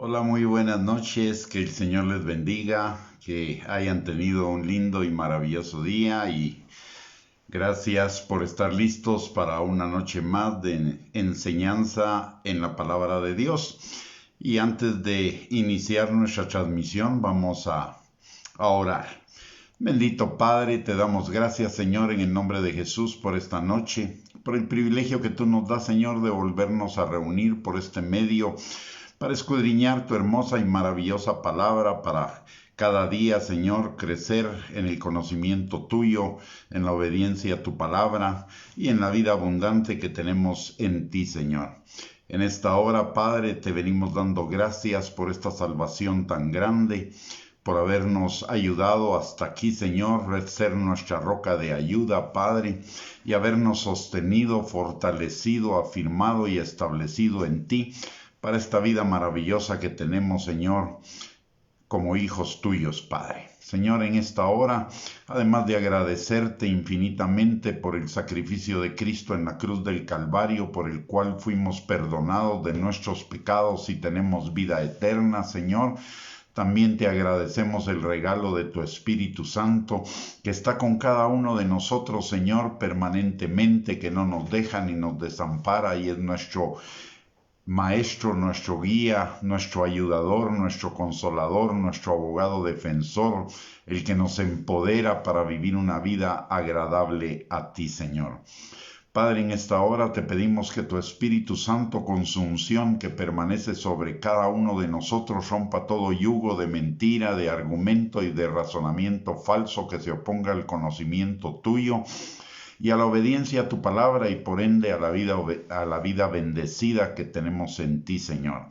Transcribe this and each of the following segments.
Hola, muy buenas noches, que el Señor les bendiga, que hayan tenido un lindo y maravilloso día y gracias por estar listos para una noche más de enseñanza en la palabra de Dios. Y antes de iniciar nuestra transmisión vamos a orar. Bendito Padre, te damos gracias, Señor, en el nombre de Jesús por esta noche, por el privilegio que tú nos das, Señor, de volvernos a reunir por este medio para escudriñar tu hermosa y maravillosa palabra, para cada día, Señor, crecer en el conocimiento tuyo, en la obediencia a tu palabra y en la vida abundante que tenemos en ti, Señor. En esta hora, Padre, te venimos dando gracias por esta salvación tan grande, por habernos ayudado hasta aquí, Señor, ser nuestra roca de ayuda, Padre, y habernos sostenido, fortalecido, afirmado y establecido en ti, para esta vida maravillosa que tenemos, Señor, como hijos tuyos, Padre. Señor, en esta hora, además de agradecerte infinitamente por el sacrificio de Cristo en la cruz del Calvario, por el cual fuimos perdonados de nuestros pecados y tenemos vida eterna, Señor, también te agradecemos el regalo de tu Espíritu Santo, que está con cada uno de nosotros, Señor, permanentemente, que no nos deja ni nos desampara y es nuestro Maestro, nuestro guía, nuestro ayudador, nuestro consolador, nuestro abogado defensor, el que nos empodera para vivir una vida agradable a ti, Señor. Padre, en esta hora te pedimos que tu Espíritu Santo, con su unción que permanece sobre cada uno de nosotros, rompa todo yugo de mentira, de argumento y de razonamiento falso que se oponga al conocimiento tuyo y a la obediencia a tu palabra y por ende a la vida bendecida que tenemos en ti, Señor.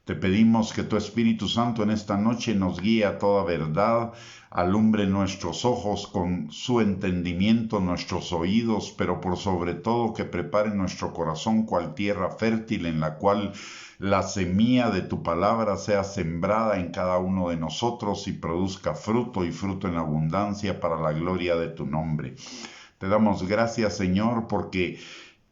Te pedimos que tu Espíritu Santo en esta noche nos guíe a toda verdad, alumbre nuestros ojos con su entendimiento, nuestros oídos, pero por sobre todo que prepare nuestro corazón cual tierra fértil en la cual la semilla de tu palabra sea sembrada en cada uno de nosotros y produzca fruto y fruto en abundancia para la gloria de tu nombre. Te damos gracias, Señor, porque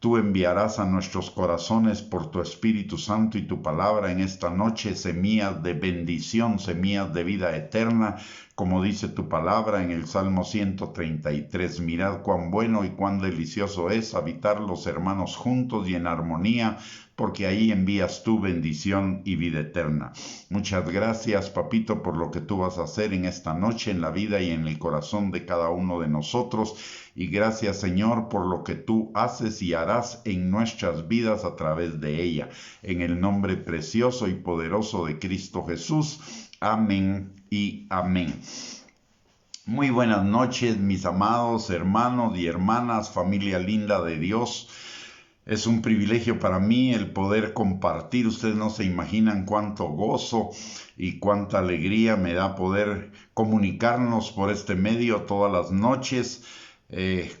tú enviarás a nuestros corazones por tu Espíritu Santo y tu palabra en esta noche semillas de bendición, semillas de vida eterna, como dice tu palabra en el Salmo 133. Mirad cuán bueno y cuán delicioso es habitar los hermanos juntos y en armonía, porque ahí envías tu bendición y vida eterna. Muchas gracias, Papito, por lo que tú vas a hacer en esta noche, en la vida y en el corazón de cada uno de nosotros. Y gracias, Señor, por lo que tú haces y harás en nuestras vidas a través de ella. En el nombre precioso y poderoso de Cristo Jesús. Amén y amén. Muy buenas noches, mis amados hermanos y hermanas, familia linda de Dios. Es un privilegio para mí el poder compartir. Ustedes no se imaginan cuánto gozo y cuánta alegría me da poder comunicarnos por este medio todas las noches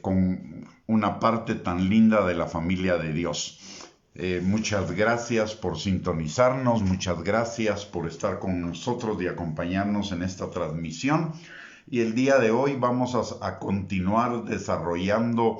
con una parte tan linda de la familia de Dios. Muchas gracias por sintonizarnos, muchas gracias por estar con nosotros y acompañarnos en esta transmisión. Y el día de hoy vamos a continuar desarrollando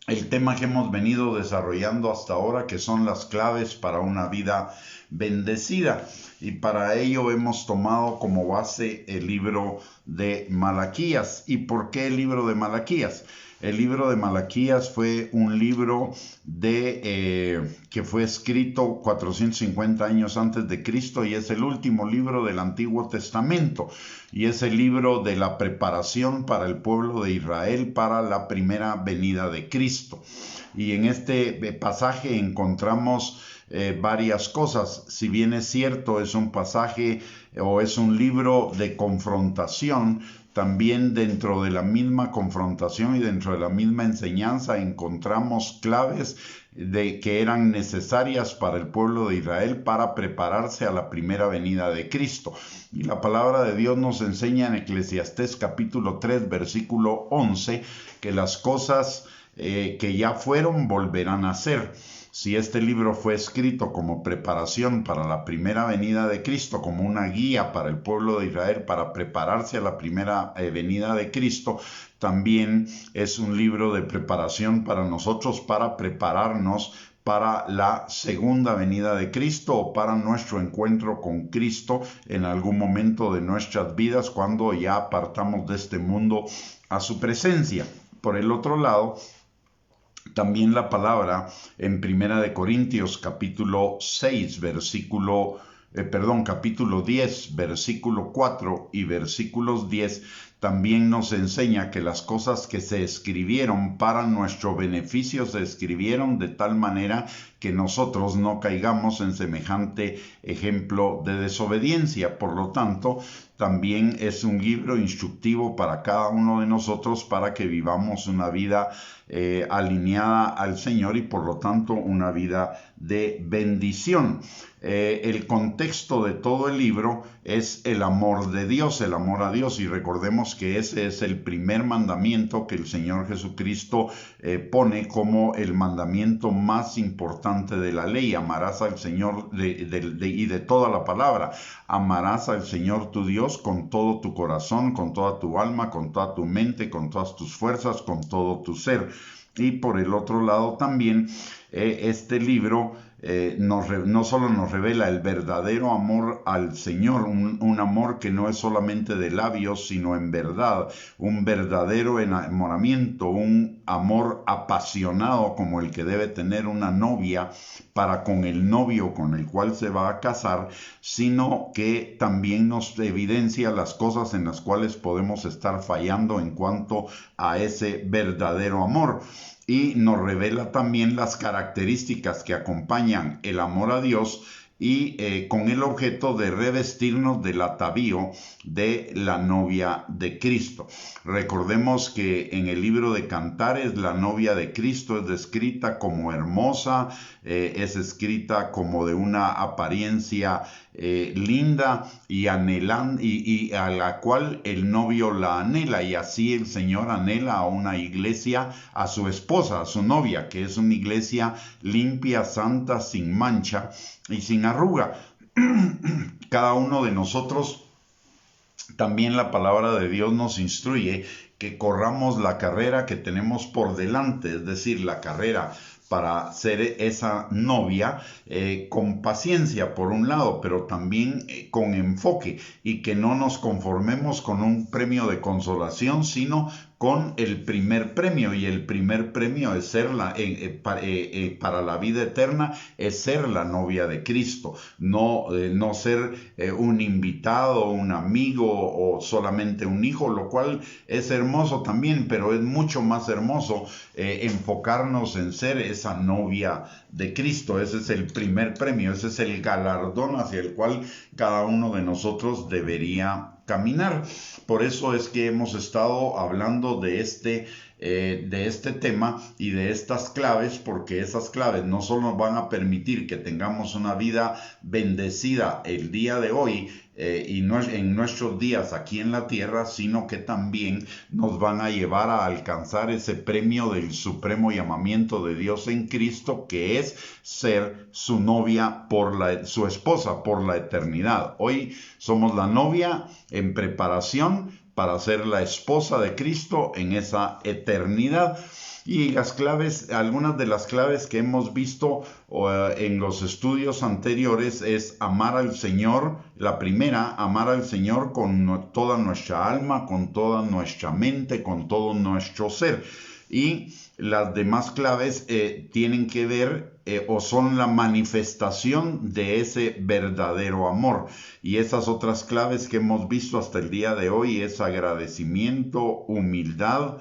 el tema que hemos venido desarrollando hasta ahora, que son las claves para una vida bendecida. Y para ello hemos tomado como base el libro de Malaquías. ¿Y por qué el libro de Malaquías? El libro de Malaquías fue un libro que fue escrito 450 años antes de Cristo y es el último libro del Antiguo Testamento. Y es el libro de la preparación para el pueblo de Israel para la primera venida de Cristo. Y en este pasaje encontramos varias cosas. Si bien es cierto, es un pasaje o es un libro de confrontación, también dentro de la misma confrontación y dentro de la misma enseñanza encontramos claves que eran necesarias para el pueblo de Israel para prepararse a la primera venida de Cristo. Y la palabra de Dios nos enseña en Eclesiastés capítulo 3, versículo 11, que las cosas que ya fueron volverán a ser. Si este libro fue escrito como preparación para la primera venida de Cristo, como una guía para el pueblo de Israel para prepararse a la primera venida de Cristo, también es un libro de preparación para nosotros, para prepararnos para la segunda venida de Cristo o para nuestro encuentro con Cristo en algún momento de nuestras vidas cuando ya partamos de este mundo a su presencia. Por el otro lado, también la palabra en Primera de Corintios capítulo 10, versículo 4 y versículos 10, también nos enseña que las cosas que se escribieron para nuestro beneficio se escribieron de tal manera que nosotros no caigamos en semejante ejemplo de desobediencia. Por lo tanto, también es un libro instructivo para cada uno de nosotros para que vivamos una vida alineada al Señor y por lo tanto una vida de bendición. El contexto de todo el libro es el amor de Dios, el amor a Dios, y recordemos que ese es el primer mandamiento que el Señor Jesucristo pone como el mandamiento más importante de la ley. Amarás al Señor y de toda la palabra. Amarás al Señor tu Dios con todo tu corazón, con toda tu alma, con toda tu mente, con todas tus fuerzas, con todo tu ser. Y por el otro lado también este libro no solo nos revela el verdadero amor al Señor, un amor que no es solamente de labios, sino en verdad, un verdadero enamoramiento, un amor apasionado como el que debe tener una novia para con el novio con el cual se va a casar, sino que también nos evidencia las cosas en las cuales podemos estar fallando en cuanto a ese verdadero amor. Y nos revela también las características que acompañan el amor a Dios y con el objeto de revestirnos del atavío de la novia de Cristo. Recordemos que en el libro de Cantares la novia de Cristo es descrita como hermosa, es escrita como de una apariencia linda y a la cual el novio la anhela, y así el Señor anhela a una iglesia, a su esposa, a su novia, que es una iglesia limpia, santa, sin mancha y sin arruga. Cada uno de nosotros, también la palabra de Dios nos instruye que corramos la carrera que tenemos por delante, es decir, la carrera para ser esa novia con paciencia por un lado, pero también con enfoque, y que no nos conformemos con un premio de consolación, sino con el primer premio, y el primer premio es ser para la vida eterna, es ser la novia de Cristo, no ser un invitado, un amigo o solamente un hijo, lo cual es hermoso también, pero es mucho más hermoso enfocarnos en ser esa novia de Cristo. Ese es el primer premio, ese es el galardón hacia el cual cada uno de nosotros debería caminar. Por eso es que hemos estado hablando de este tema y de estas claves, porque esas claves no solo nos van a permitir que tengamos una vida bendecida el día de hoy y en nuestros días aquí en la tierra, sino que también nos van a llevar a alcanzar ese premio del supremo llamamiento de Dios en Cristo, que es ser su novia, su esposa por la eternidad. Hoy somos la novia en preparación para ser la esposa de Cristo en esa eternidad. Y las claves, algunas de las claves que hemos visto en los estudios anteriores es amar al Señor. La primera, amar al Señor con toda nuestra alma, con toda nuestra mente, con todo nuestro ser. Y las demás claves tienen que ver o son la manifestación de ese verdadero amor. Y esas otras claves que hemos visto hasta el día de hoy es agradecimiento, humildad,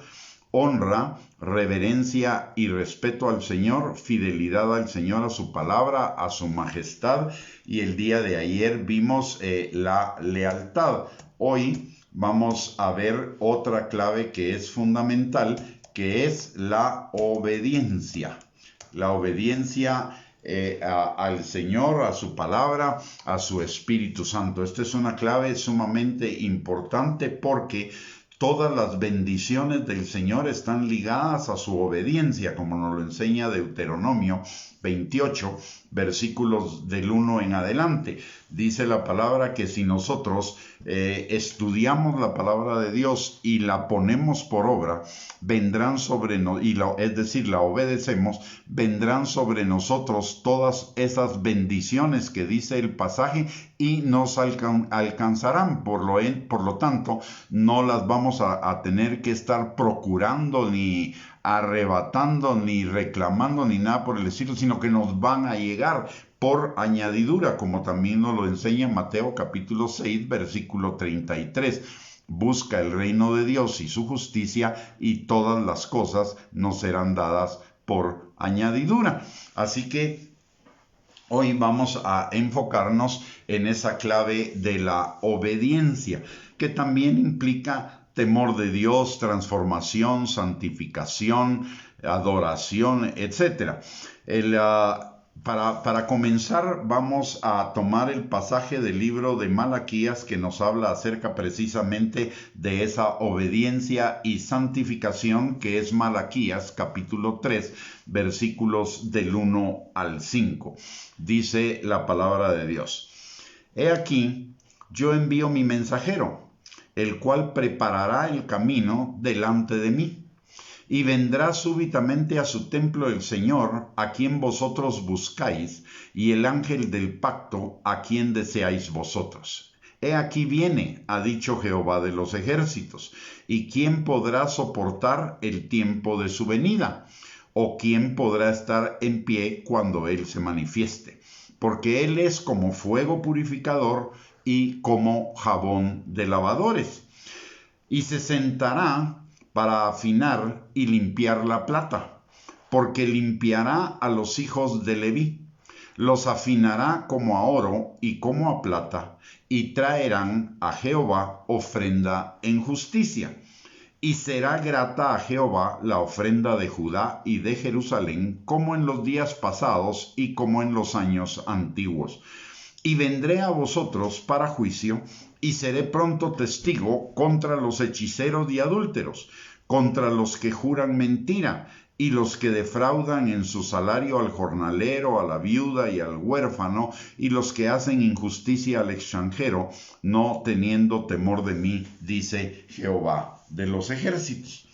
honra, reverencia y respeto al Señor, fidelidad al Señor, a su palabra, a su majestad. Y el día de ayer vimos la lealtad. Hoy vamos a ver otra clave que es fundamental, que es la obediencia. La obediencia al Señor, a su palabra, a su Espíritu Santo. Esta es una clave sumamente importante porque todas las bendiciones del Señor están ligadas a su obediencia, como nos lo enseña Deuteronomio 28, versículos del 1 en adelante. Dice la palabra que si nosotros estudiamos la palabra de Dios y la ponemos por obra, vendrán sobre nosotros, es decir, la obedecemos, vendrán sobre nosotros todas esas bendiciones que dice el pasaje y nos alcanzarán. Por lo tanto, no las vamos a tener que estar procurando ni arrebatando ni reclamando ni nada por el estilo, sino que nos van a llegar por añadidura, como también nos lo enseña Mateo capítulo 6, versículo 33. Busca el reino de Dios y su justicia y todas las cosas nos serán dadas por añadidura. Así que hoy vamos a enfocarnos en esa clave de la obediencia, que también implica temor de Dios, transformación, santificación, adoración, etc. Para comenzar, vamos a tomar el pasaje del libro de Malaquías que nos habla acerca precisamente de esa obediencia y santificación, que es Malaquías capítulo 3, versículos del 1 al 5. Dice la palabra de Dios: He aquí, yo envío mi mensajero, el cual preparará el camino delante de mí. Y vendrá súbitamente a su templo el Señor, a quien vosotros buscáis, y el ángel del pacto, a quien deseáis vosotros. He aquí viene, ha dicho Jehová de los ejércitos, y ¿quién podrá soportar el tiempo de su venida? ¿O quién podrá estar en pie cuando Él se manifieste? Porque Él es como fuego purificador y como jabón de lavadores. Y se sentará para afinar y limpiar la plata, porque limpiará a los hijos de Leví, los afinará como a oro y como a plata, y traerán a Jehová ofrenda en justicia. Y será grata a Jehová la ofrenda de Judá y de Jerusalén, como en los días pasados y como en los años antiguos. Y vendré a vosotros para juicio, y seré pronto testigo contra los hechiceros y adúlteros, contra los que juran mentira, y los que defraudan en su salario al jornalero, a la viuda y al huérfano, y los que hacen injusticia al extranjero, no teniendo temor de mí, dice Jehová de los ejércitos.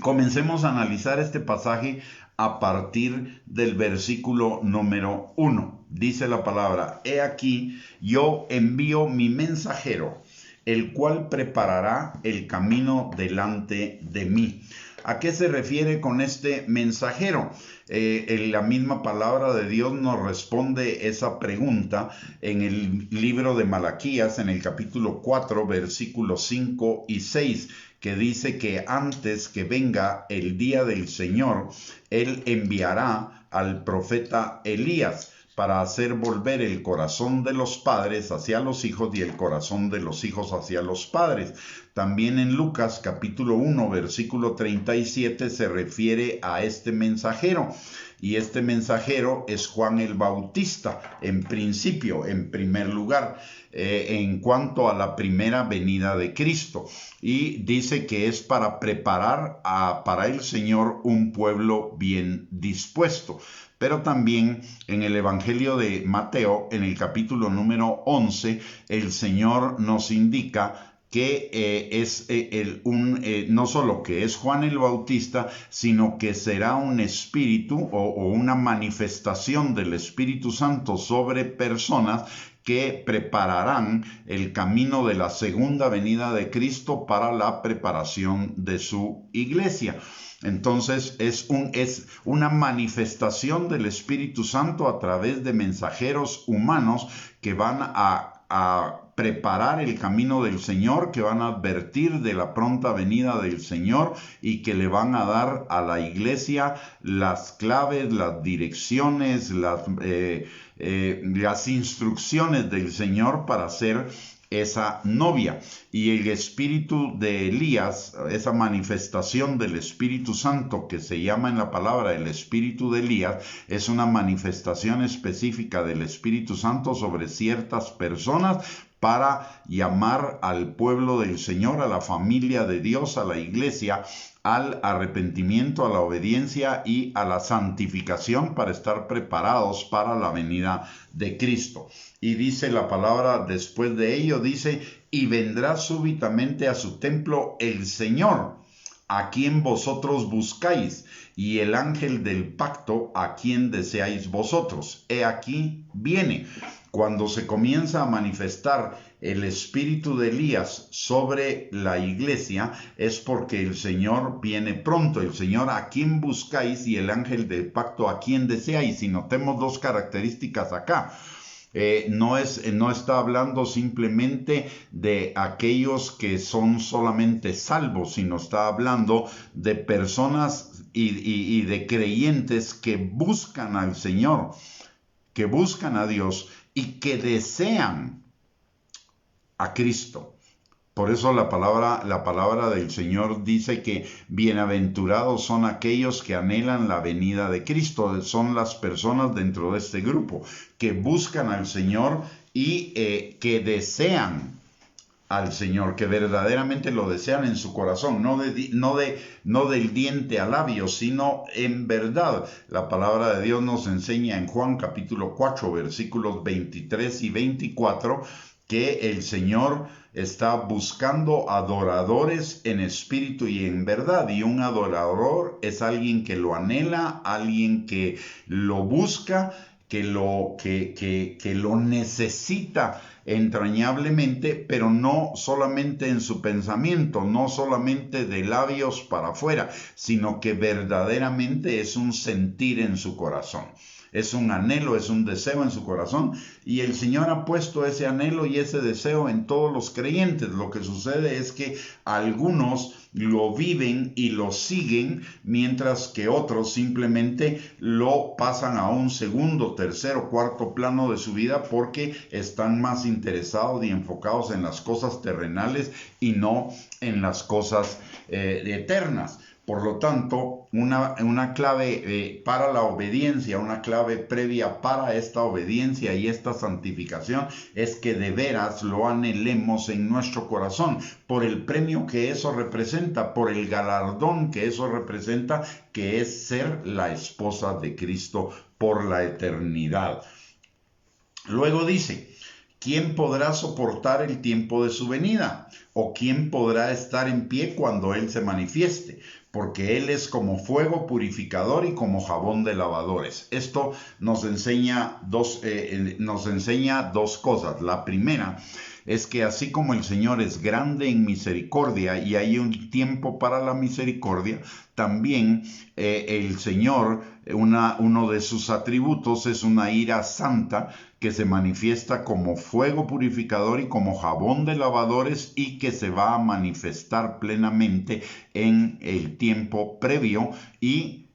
Comencemos a analizar este pasaje a partir del versículo número 1. Dice la palabra: He aquí, yo envío mi mensajero, el cual preparará el camino delante de mí. ¿A qué se refiere con este mensajero? La misma palabra de Dios nos responde esa pregunta en el libro de Malaquías, en el capítulo 4, versículos 5 y 6, que dice que antes que venga el día del Señor, Él enviará al profeta Elías para hacer volver el corazón de los padres hacia los hijos y el corazón de los hijos hacia los padres. También en Lucas capítulo 1 versículo 37 se refiere a este mensajero. Y este mensajero es Juan el Bautista, en principio, en primer lugar, en cuanto a la primera venida de Cristo. Y dice que es para preparar para el Señor un pueblo bien dispuesto. Pero también en el Evangelio de Mateo, en el capítulo número 11, el Señor nos indica que no solo que es Juan el Bautista, sino que será un espíritu o una manifestación del Espíritu Santo sobre personas que prepararán el camino de la segunda venida de Cristo para la preparación de su iglesia. Entonces es una manifestación del Espíritu Santo a través de mensajeros humanos que van a preparar el camino del Señor, que van a advertir de la pronta venida del Señor y que le van a dar a la iglesia las claves, las direcciones, las instrucciones del Señor para ser esa novia. Y el espíritu de Elías, esa manifestación del Espíritu Santo que se llama en la palabra el espíritu de Elías, es una manifestación específica del Espíritu Santo sobre ciertas personas para llamar al pueblo del Señor, a la familia de Dios, a la iglesia, al arrepentimiento, a la obediencia y a la santificación para estar preparados para la venida de Cristo. Y dice la palabra después de ello, dice, y vendrá súbitamente a su templo el Señor, a quien vosotros buscáis, y el ángel del pacto, a quien deseáis vosotros. He aquí viene. Cuando se comienza a manifestar el espíritu de Elías sobre la iglesia, es porque el Señor viene pronto. El Señor a quien buscáis y el ángel del pacto a quien deseáis. Y notemos dos características acá. No está hablando simplemente de aquellos que son solamente salvos, sino está hablando de personas y de creyentes que buscan al Señor, que buscan a Dios y que desean a Cristo. Por eso la palabra del Señor dice que bienaventurados son aquellos que anhelan la venida de Cristo. Son las personas dentro de este grupo que buscan al Señor y que desean al Señor, que verdaderamente lo desean en su corazón, no del diente al labio, sino en verdad. La palabra de Dios nos enseña en Juan capítulo 4, versículos 23 y 24, que el Señor está buscando adoradores en espíritu y en verdad. Y un adorador es alguien que lo anhela, alguien que lo busca, que lo necesita entrañablemente, pero no solamente en su pensamiento, no solamente de labios para afuera, sino que verdaderamente es un sentir en su corazón. Es un anhelo, es un deseo en su corazón, y el Señor ha puesto ese anhelo y ese deseo en todos los creyentes. Lo que sucede es que algunos lo viven y lo siguen, mientras que otros simplemente lo pasan a un segundo, tercero, cuarto plano de su vida porque están más interesados y enfocados en las cosas terrenales y no en las cosas eternas. Por lo tanto, una clave para la obediencia, una clave previa para esta obediencia y esta santificación es que de veras lo anhelemos en nuestro corazón por el premio que eso representa, por el galardón que eso representa, que es ser la esposa de Cristo por la eternidad. Luego dice, ¿quién podrá soportar el tiempo de su venida? ¿O quién podrá estar en pie cuando Él se manifieste? Porque Él es como fuego purificador y como jabón de lavadores. Esto nos enseña dos cosas. La primera es que así como el Señor es grande en misericordia y hay un tiempo para la misericordia, también el Señor, uno de sus atributos es una ira santa que se manifiesta como fuego purificador y como jabón de lavadores, y que se va a manifestar plenamente en el tiempo previo y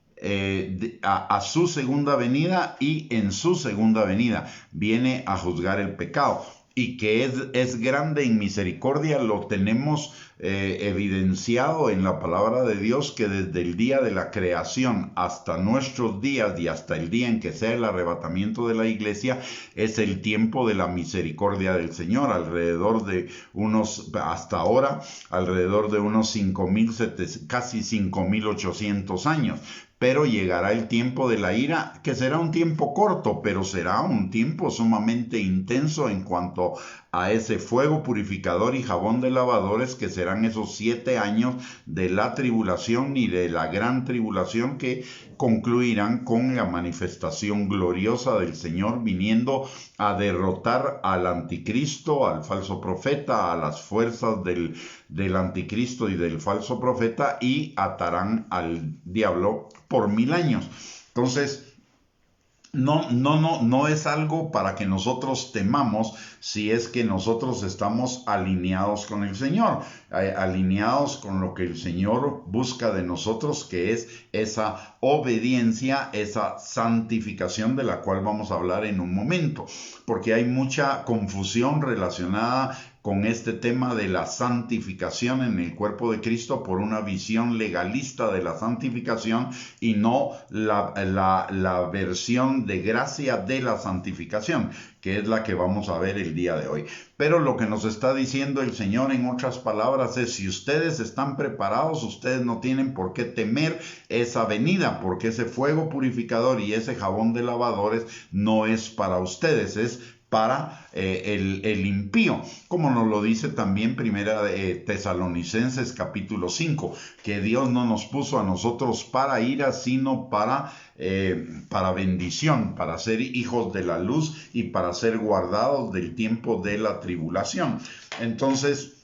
a su segunda venida, y en su segunda venida viene a juzgar el pecado. Y que es grande en misericordia, lo tenemos evidenciado en la palabra de Dios, que desde el día de la creación hasta nuestros días y hasta el día en que sea el arrebatamiento de la iglesia, es el tiempo de la misericordia del Señor. Hasta ahora, alrededor de unos 5.700, casi 5.800 años. Pero llegará el tiempo de la ira, que será un tiempo corto, pero será un tiempo sumamente intenso en cuanto a ese fuego purificador y jabón de lavadores, que serán esos 7 años de la tribulación y de la gran tribulación, que concluirán con la manifestación gloriosa del Señor viniendo a derrotar al anticristo, al falso profeta, a las fuerzas del anticristo y del falso profeta, y atarán al diablo por 1000 años. Entonces, no es algo para que nosotros temamos, si es que nosotros estamos alineados con el Señor, alineados con lo que el Señor busca de nosotros, que es esa obediencia, esa santificación de la cual vamos a hablar en un momento, porque hay mucha confusión relacionada con este tema de la santificación en el cuerpo de Cristo por una visión legalista de la santificación y no la versión de gracia de la santificación, que es la que vamos a ver el día de hoy. Pero lo que nos está diciendo el Señor en otras palabras es: si ustedes están preparados, ustedes no tienen por qué temer esa venida, porque ese fuego purificador y ese jabón de lavadores no es para ustedes, es para el impío, como nos lo dice también Primera de Tesalonicenses capítulo 5, que Dios no nos puso a nosotros para ira, sino para bendición, para ser hijos de la luz y para ser guardados del tiempo de la tribulación. Entonces,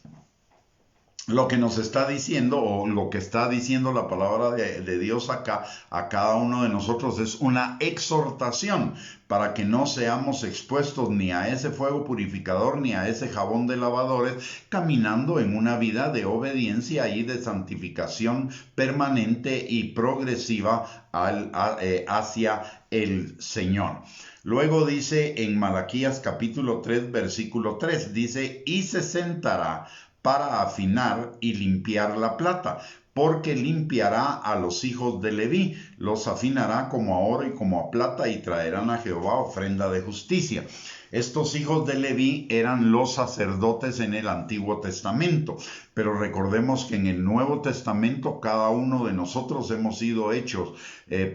lo que nos está diciendo, o lo que está diciendo la palabra de Dios acá a cada uno de nosotros, es una exhortación para que no seamos expuestos ni a ese fuego purificador ni a ese jabón de lavadores, caminando en una vida de obediencia y de santificación permanente y progresiva hacia el Señor. Luego dice en Malaquías capítulo 3 versículo 3, dice: y se sentará para afinar y limpiar la plata, porque limpiará a los hijos de Leví, los afinará como a oro y como a plata, y traerán a Jehová ofrenda de justicia. Estos hijos de Leví eran los sacerdotes en el Antiguo Testamento, pero recordemos que en el Nuevo Testamento cada uno de nosotros hemos sido hechos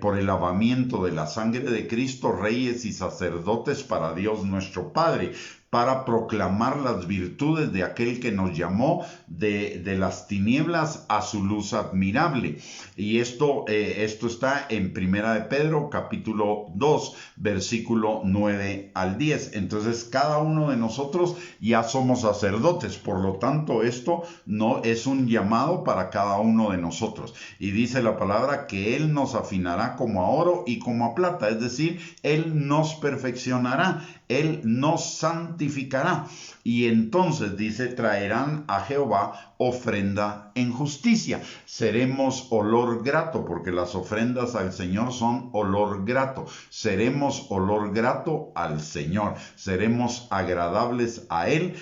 por el lavamiento de la sangre de Cristo, reyes y sacerdotes para Dios nuestro Padre, para proclamar las virtudes de aquel que nos llamó de las tinieblas a su luz admirable. Y esto está en Primera de Pedro, capítulo 2, versículo 9 al 10. Entonces, cada uno de nosotros ya somos sacerdotes, por lo tanto, esto no es un llamado para cada uno de nosotros. Y dice la palabra que Él nos afinará como a oro y como a plata, es decir, Él nos perfeccionará, Él nos santificará. Y entonces dice: traerán a Jehová ofrenda en justicia. Seremos olor grato, porque las ofrendas al Señor son olor grato. Seremos olor grato al Señor. Seremos agradables a Él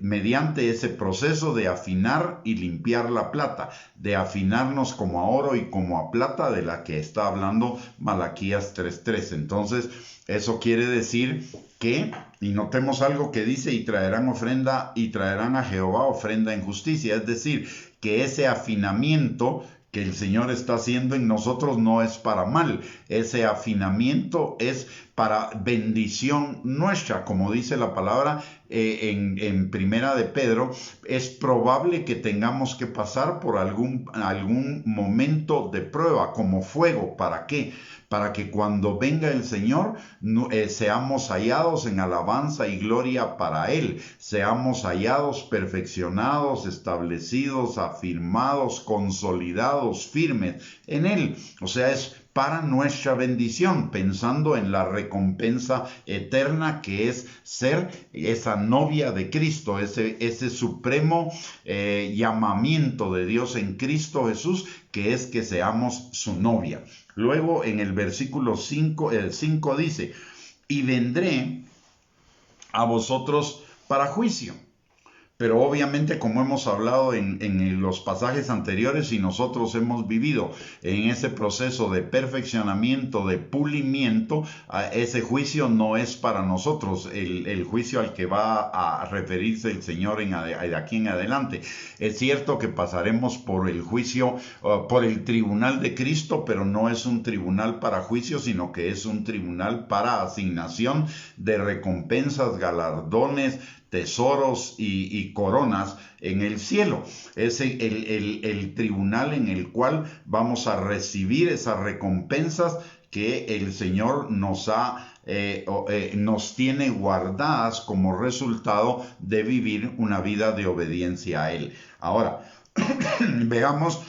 mediante ese proceso de afinar y limpiar la plata, de afinarnos como a oro y como a plata, de la que está hablando Malaquías 3:3. Entonces, eso quiere decir que, y notemos algo que dice: y traerán ofrenda, y traerán a Jehová ofrenda en justicia, es decir, que ese afinamiento que el Señor está haciendo en nosotros no es para mal, ese afinamiento es para bendición nuestra, como dice la palabra en Primera de Pedro. Es probable que tengamos que pasar por algún momento de prueba, como fuego. ¿Para qué? Para que cuando venga el Señor seamos hallados en alabanza y gloria para Él, seamos hallados perfeccionados, establecidos, afirmados, consolidados, firmes en Él. O sea, es para nuestra bendición, pensando en la recompensa eterna que es ser esa novia de Cristo, ese supremo llamamiento de Dios en Cristo Jesús, que es que seamos su novia. Luego en el versículo 5 dice: y vendré a vosotros para juicio. Pero obviamente, como hemos hablado en los pasajes anteriores, y nosotros hemos vivido en ese proceso de perfeccionamiento, de pulimiento, ese juicio no es para nosotros el juicio al que va a referirse el Señor de aquí en adelante. Es cierto que pasaremos por el juicio, por el tribunal de Cristo, pero no es un tribunal para juicio, sino que es un tribunal para asignación de recompensas, galardones, tesoros y coronas en el cielo. Es el tribunal en el cual vamos a recibir esas recompensas que el Señor nos tiene guardadas como resultado de vivir una vida de obediencia a Él. Ahora, veamos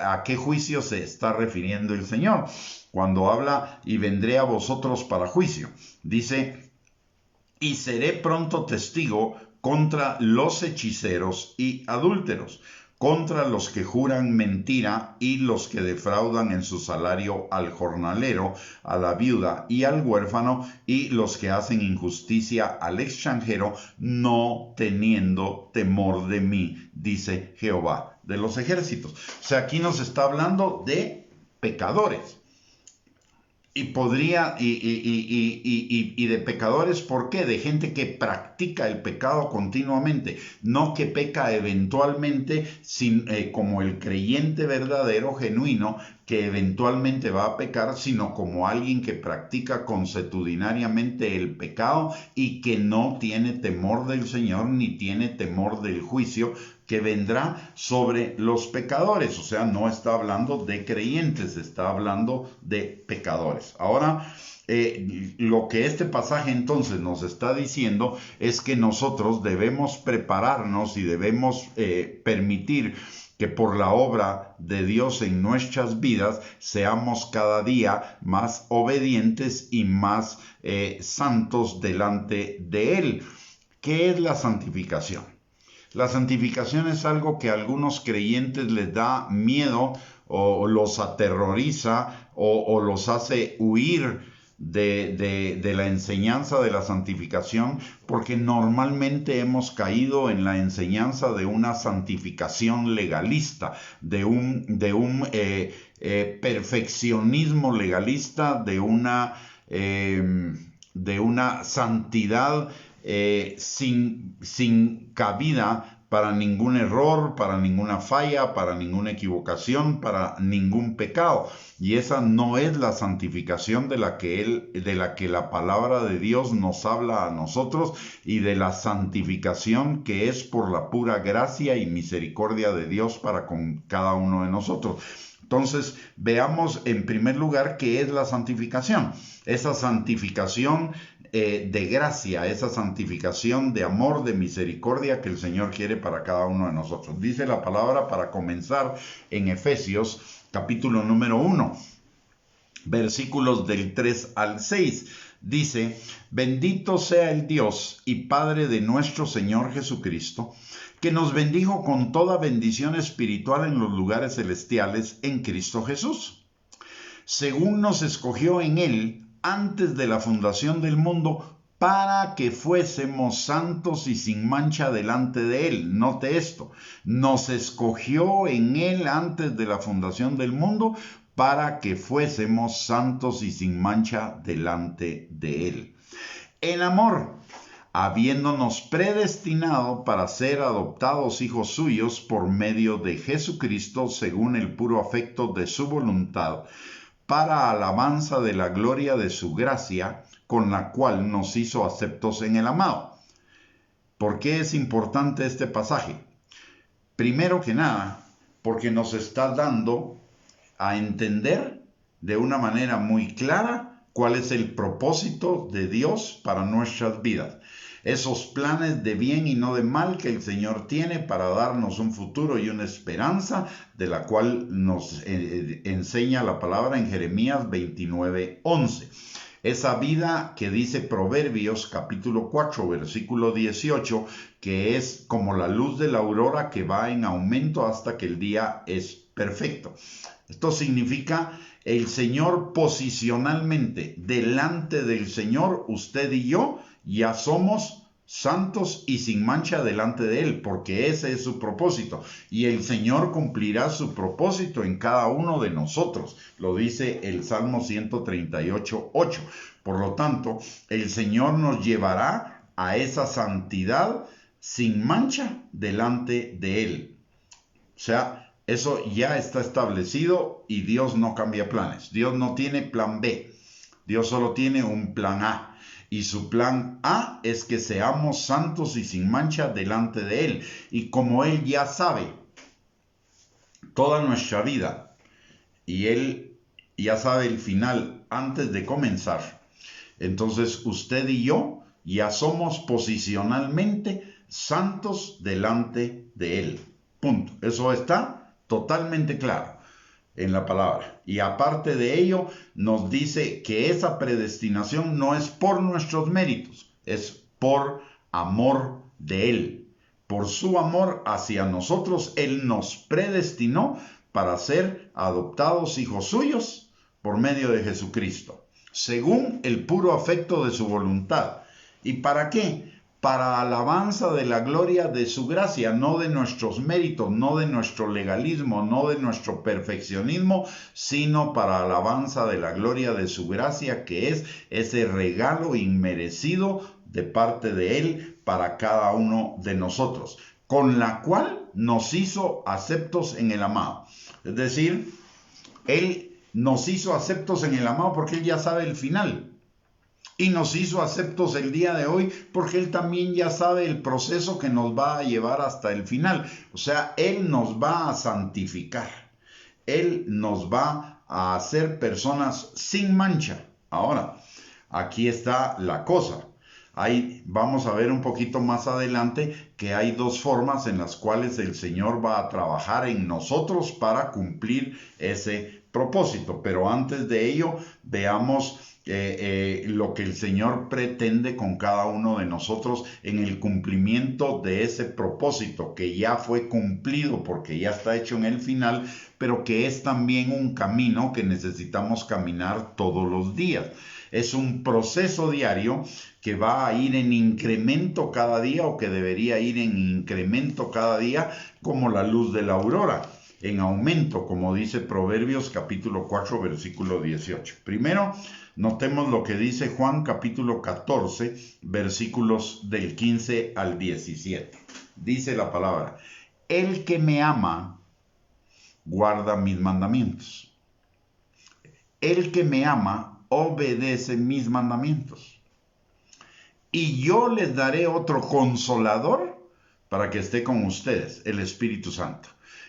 a qué juicio se está refiriendo el Señor cuando habla: y vendré a vosotros para juicio. Dice: y seré pronto testigo contra los hechiceros y adúlteros, contra los que juran mentira y los que defraudan en su salario al jornalero, a la viuda y al huérfano, y los que hacen injusticia al extranjero, no teniendo temor de mí, dice Jehová de los ejércitos. O sea, aquí nos está hablando de pecadores. Y de pecadores, ¿por qué? De gente que practica el pecado continuamente, no que peca eventualmente, como el creyente verdadero, genuino, que eventualmente va a pecar, sino como alguien que practica consuetudinariamente el pecado y que no tiene temor del Señor ni tiene temor del juicio que vendrá sobre los pecadores. O sea, no está hablando de creyentes, está hablando de pecadores. Ahora, lo que este pasaje entonces nos está diciendo es que nosotros debemos prepararnos y debemos permitir que por la obra de Dios en nuestras vidas seamos cada día más obedientes y más santos delante de Él. ¿Qué es la santificación? La santificación es algo que a algunos creyentes les da miedo o los aterroriza o los hace huir de la enseñanza de la santificación, porque normalmente hemos caído en la enseñanza de una santificación legalista, de un perfeccionismo legalista, de una santidad sin cabida para ningún error, para ninguna falla, para ninguna equivocación, para ningún pecado. Y esa no es la santificación de la que la palabra de Dios nos habla a nosotros, y de la santificación que es por la pura gracia y misericordia de Dios para con cada uno de nosotros. Entonces, veamos en primer lugar qué es la santificación. Esa santificación de gracia, esa santificación de amor, de misericordia que el Señor quiere para cada uno de nosotros. Dice la palabra, para comenzar, en Efesios capítulo número 1, versículos del 3 al 6. Dice: bendito sea el Dios y Padre de nuestro Señor Jesucristo, que nos bendijo con toda bendición espiritual en los lugares celestiales en Cristo Jesús, según nos escogió en Él antes de la fundación del mundo, para que fuésemos santos y sin mancha delante de Él. Note esto: nos escogió en Él antes de la fundación del mundo, para que fuésemos santos y sin mancha delante de Él. En amor, habiéndonos predestinado para ser adoptados hijos suyos por medio de Jesucristo, según el puro afecto de su voluntad, para alabanza de la gloria de su gracia, con la cual nos hizo aceptos en el amado. ¿Por qué es importante este pasaje? Primero que nada, porque nos está dando a entender de una manera muy clara cuál es el propósito de Dios para nuestras vidas. Esos planes de bien y no de mal que el Señor tiene para darnos un futuro y una esperanza, de la cual nos enseña la palabra en Jeremías 29:11. Esa vida que dice Proverbios capítulo 4, versículo 18, que es como la luz de la aurora que va en aumento hasta que el día es perfecto. Esto significa el Señor posicionalmente. Delante del Señor, usted y yo ya somos santos y sin mancha delante de Él, porque ese es su propósito. Y el Señor cumplirá su propósito en cada uno de nosotros. Lo dice el Salmo 138:8. Por lo tanto, el Señor nos llevará a esa santidad sin mancha delante de Él. O sea, eso ya está establecido y Dios no cambia planes. Dios no tiene plan B. Dios solo tiene un plan A. Y su plan A es que seamos santos y sin mancha delante de Él. Y como Él ya sabe toda nuestra vida y Él ya sabe el final antes de comenzar, entonces usted y yo ya somos posicionalmente santos delante de Él. Punto. Eso está totalmente claro en la palabra. Y aparte de ello, nos dice que esa predestinación no es por nuestros méritos, es por amor de Él. Por su amor hacia nosotros, Él nos predestinó para ser adoptados hijos suyos por medio de Jesucristo, según el puro afecto de su voluntad. ¿Y para qué? Para alabanza de la gloria de su gracia, no de nuestros méritos, no de nuestro legalismo, no de nuestro perfeccionismo, sino para alabanza de la gloria de su gracia, que es ese regalo inmerecido de parte de Él para cada uno de nosotros, con la cual nos hizo aceptos en el amado. Es decir, Él nos hizo aceptos en el amado porque Él ya sabe el final. Y nos hizo aceptos el día de hoy porque Él también ya sabe el proceso que nos va a llevar hasta el final. O sea, Él nos va a santificar. Él nos va a hacer personas sin mancha. Ahora, aquí está la cosa. Vamos a ver un poquito más adelante que hay dos formas en las cuales el Señor va a trabajar en nosotros para cumplir ese propósito. Pero antes de ello, veamos lo que el Señor pretende con cada uno de nosotros en el cumplimiento de ese propósito que ya fue cumplido porque ya está hecho en el final, pero que es también un camino que necesitamos caminar todos los días. Es un proceso diario que va a ir en incremento cada día, o que debería ir en incremento cada día, como la luz de la aurora, en aumento, como dice Proverbios capítulo 4, versículo 18. Primero, notemos lo que dice Juan capítulo 14, versículos del 15 al 17. Dice la palabra: el que me ama, guarda mis mandamientos. El que me ama, obedece mis mandamientos. Y yo les daré otro consolador para que esté con ustedes, el Espíritu Santo.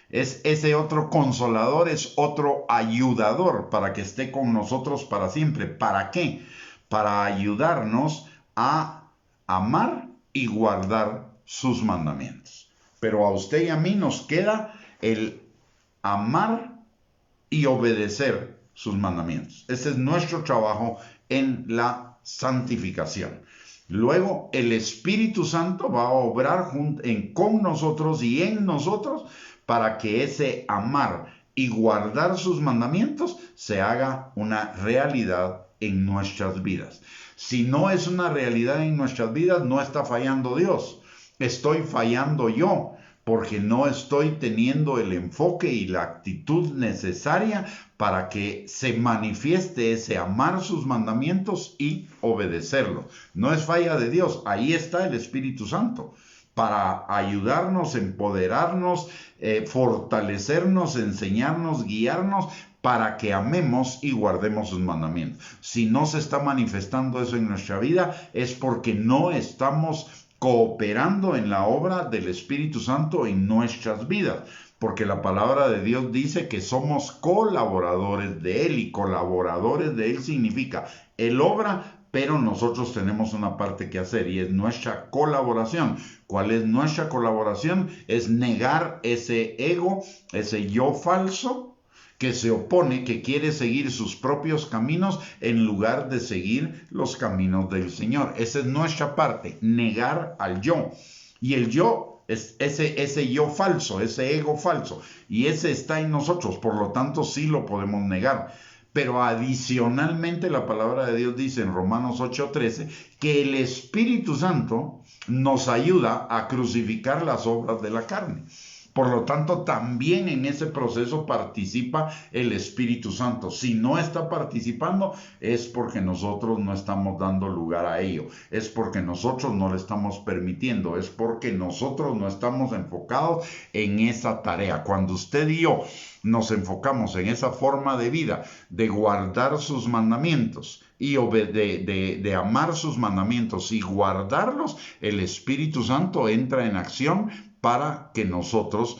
Ese otro consolador es otro ayudador para que esté con nosotros para siempre. ¿Para qué? Para ayudarnos a amar y guardar sus mandamientos. Pero a usted y a mí nos queda el amar y obedecer sus mandamientos. Ese es nuestro trabajo en la santificación. Luego el Espíritu Santo va a obrar con nosotros y en nosotros para que ese amar y guardar sus mandamientos se haga una realidad en nuestras vidas. Si no es una realidad en nuestras vidas, no está fallando Dios. Estoy fallando yo, porque no estoy teniendo el enfoque y la actitud necesaria para que se manifieste ese amar sus mandamientos y obedecerlos. No es falla de Dios, ahí está el Espíritu Santo para ayudarnos, empoderarnos, fortalecernos, enseñarnos, guiarnos, para que amemos y guardemos sus mandamientos. Si no se está manifestando eso en nuestra vida, es porque no estamos cooperando en la obra del Espíritu Santo en nuestras vidas, porque la palabra de Dios dice que somos colaboradores de Él, y colaboradores de Él significa Él obra, pero nosotros tenemos una parte que hacer, y es nuestra colaboración. ¿Cuál es nuestra colaboración? Es negar ese ego, ese yo falso que se opone, que quiere seguir sus propios caminos en lugar de seguir los caminos del Señor. Esa es nuestra parte, negar al yo. Y el yo es ese yo falso, ese ego falso. Y ese está en nosotros, por lo tanto sí lo podemos negar. Pero adicionalmente la palabra de Dios dice en Romanos 8:13 que el Espíritu Santo nos ayuda a crucificar las obras de la carne. Por lo tanto, también en ese proceso participa el Espíritu Santo. Si no está participando, es porque nosotros no estamos dando lugar a ello. Es porque nosotros no le estamos permitiendo. Es porque nosotros no estamos enfocados en esa tarea. Cuando usted y yo nos enfocamos en esa forma de vida, de guardar sus mandamientos y de amar sus mandamientos y guardarlos, el Espíritu Santo entra en acción para que nosotros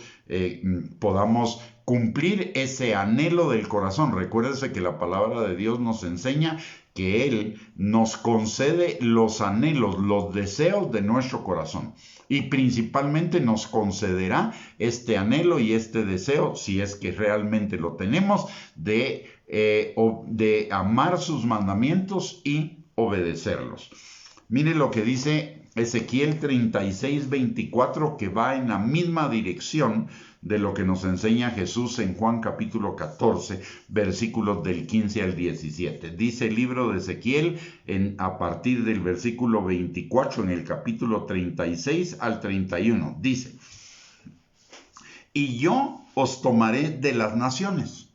podamos cumplir ese anhelo del corazón. Recuérdense que la palabra de Dios nos enseña que Él nos concede los anhelos, los deseos de nuestro corazón. Y principalmente nos concederá este anhelo y este deseo, si es que realmente lo tenemos, de amar sus mandamientos y obedecerlos. Mire lo que dice Ezequiel 36:24, que va en la misma dirección de lo que nos enseña Jesús en Juan capítulo 14, versículos del 15 al 17. Dice el libro de Ezequiel a partir del versículo 24 en el capítulo 36 al 31. Dice: y yo os tomaré de las naciones,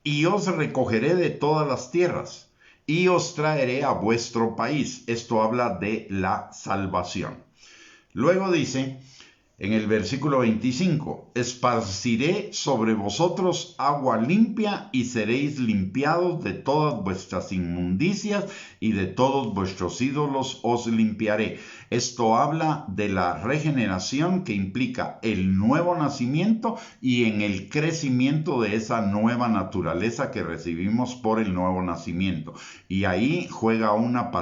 y os recogeré de todas las tierras, y os traeré a vuestro país. Esto habla de la salvación. Luego dice, en el versículo 25, esparciré sobre vosotros agua limpia y seréis limpiados de todas vuestras inmundicias y de todos vuestros ídolos os limpiaré. Esto habla de la regeneración, que implica el nuevo nacimiento y en el crecimiento de esa nueva naturaleza que recibimos por el nuevo nacimiento. Y ahí juega una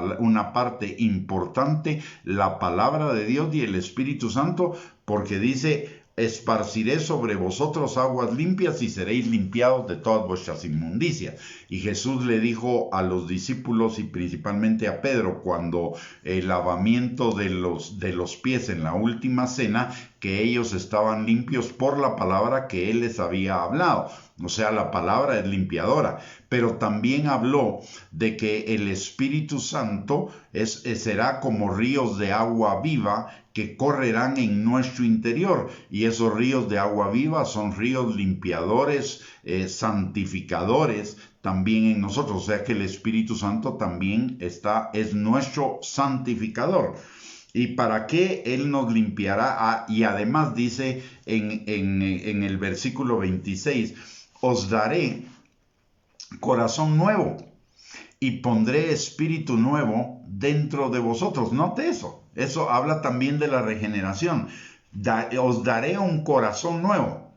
parte importante la palabra de Dios y el Espíritu Santo, porque dice: esparciré sobre vosotros aguas limpias y seréis limpiados de todas vuestras inmundicias. Y Jesús le dijo a los discípulos y principalmente a Pedro, cuando el lavamiento de los pies en la última cena, que ellos estaban limpios por la palabra que Él les había hablado. O sea, la palabra es limpiadora. Pero también habló de que el Espíritu Santo será como ríos de agua viva que correrán en nuestro interior, y esos ríos de agua viva son ríos limpiadores, santificadores también en nosotros. O sea que el Espíritu Santo también es nuestro santificador. ¿Y para qué Él nos limpiará? Y además dice en el versículo 26, os daré corazón nuevo y pondré espíritu nuevo dentro de vosotros. Note eso. Eso habla también de la regeneración. Os daré un corazón nuevo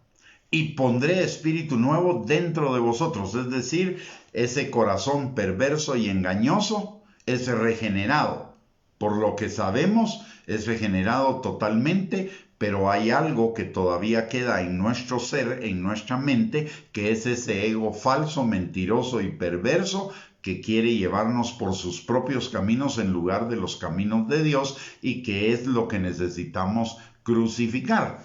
y pondré espíritu nuevo dentro de vosotros. Es decir, ese corazón perverso y engañoso es regenerado. Por lo que sabemos, es regenerado totalmente, pero hay algo que todavía queda en nuestro ser, en nuestra mente, que es ese ego falso, mentiroso y perverso, que quiere llevarnos por sus propios caminos en lugar de los caminos de Dios, y que es lo que necesitamos crucificar.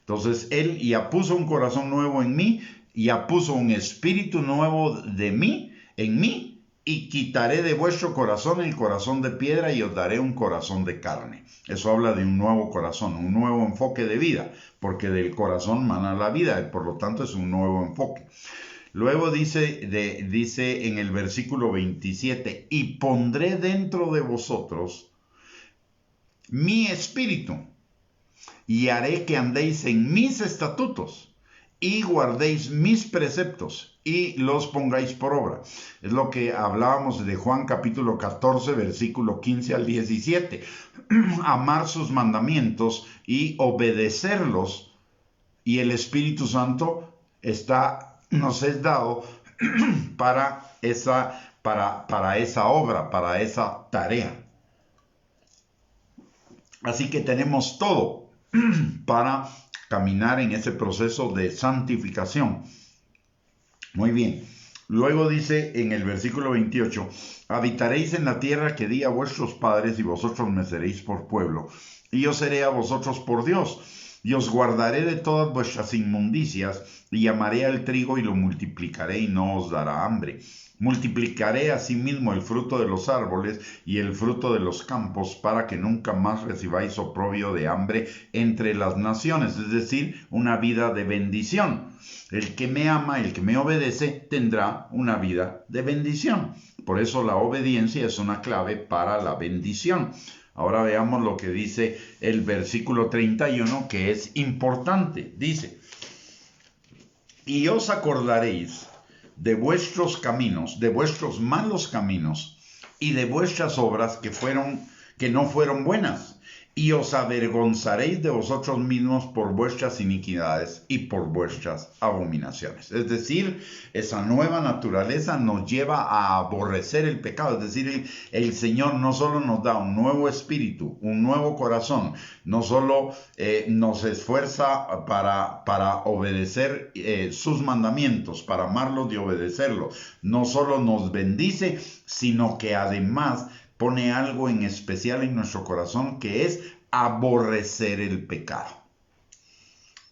Entonces Él ya puso un corazón nuevo en mí, ya puso un espíritu nuevo en mí, y quitaré de vuestro corazón el corazón de piedra y os daré un corazón de carne. Eso habla de un nuevo corazón, un nuevo enfoque de vida, porque del corazón mana la vida, y por lo tanto es un nuevo enfoque. Luego dice en el versículo 27, y pondré dentro de vosotros mi espíritu, y haré que andéis en mis estatutos, y guardéis mis preceptos, y los pongáis por obra. Es lo que hablábamos de Juan capítulo 14, versículo 15 al 17. Amar sus mandamientos y obedecerlos, y el Espíritu Santo nos es dado para esa obra, para esa tarea. Así que tenemos todo para caminar en ese proceso de santificación. Muy bien. Luego dice en el versículo 28, habitaréis en la tierra que di a vuestros padres, y vosotros me seréis por pueblo, y yo seré a vosotros por Dios. Y os guardaré de todas vuestras inmundicias, y llamaré al trigo y lo multiplicaré, y no os dará hambre. Multiplicaré asimismo el fruto de los árboles y el fruto de los campos, para que nunca más recibáis oprobio de hambre entre las naciones. Es decir, una vida de bendición. El que me ama, el que me obedece, tendrá una vida de bendición. Por eso la obediencia es una clave para la bendición. Ahora veamos lo que dice el versículo 31, que es importante. Dice, y os acordaréis de vuestros caminos, de vuestros malos caminos, y de vuestras obras que no fueron buenas, y os avergonzaréis de vosotros mismos por vuestras iniquidades y por vuestras abominaciones. Es decir, esa nueva naturaleza nos lleva a aborrecer el pecado. Es decir, el Señor no solo nos da un nuevo espíritu, un nuevo corazón, no solo nos esfuerza para obedecer sus mandamientos, para amarlos y obedecerlos, no solo nos bendice, sino que además pone algo en especial en nuestro corazón, que es aborrecer el pecado.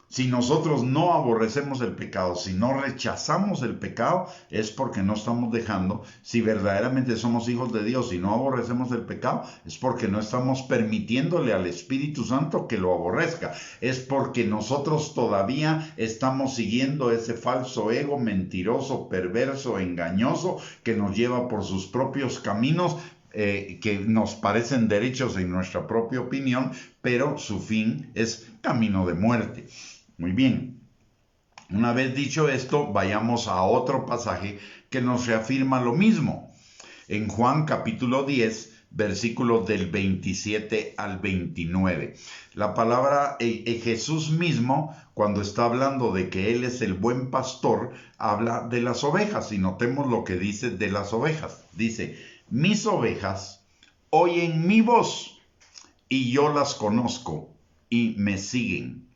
Si nosotros no aborrecemos el pecado, si no rechazamos el pecado, es porque no estamos dejando, si verdaderamente somos hijos de Dios y no aborrecemos el pecado, es porque no estamos permitiéndole al Espíritu Santo que lo aborrezca. Es porque nosotros todavía estamos siguiendo ese falso ego mentiroso, perverso, engañoso, que nos lleva por sus propios caminos, que nos parecen derechos en nuestra propia opinión, pero su fin es camino de muerte. Muy bien, una vez dicho esto, vayamos a otro pasaje que nos reafirma lo mismo. En Juan capítulo 10, versículos del 27 al 29. La palabra Jesús mismo, cuando está hablando de que Él es el buen pastor, habla de las ovejas. Y notemos lo que dice de las ovejas. Dice, mis ovejas oyen mi voz y yo las conozco y me siguen.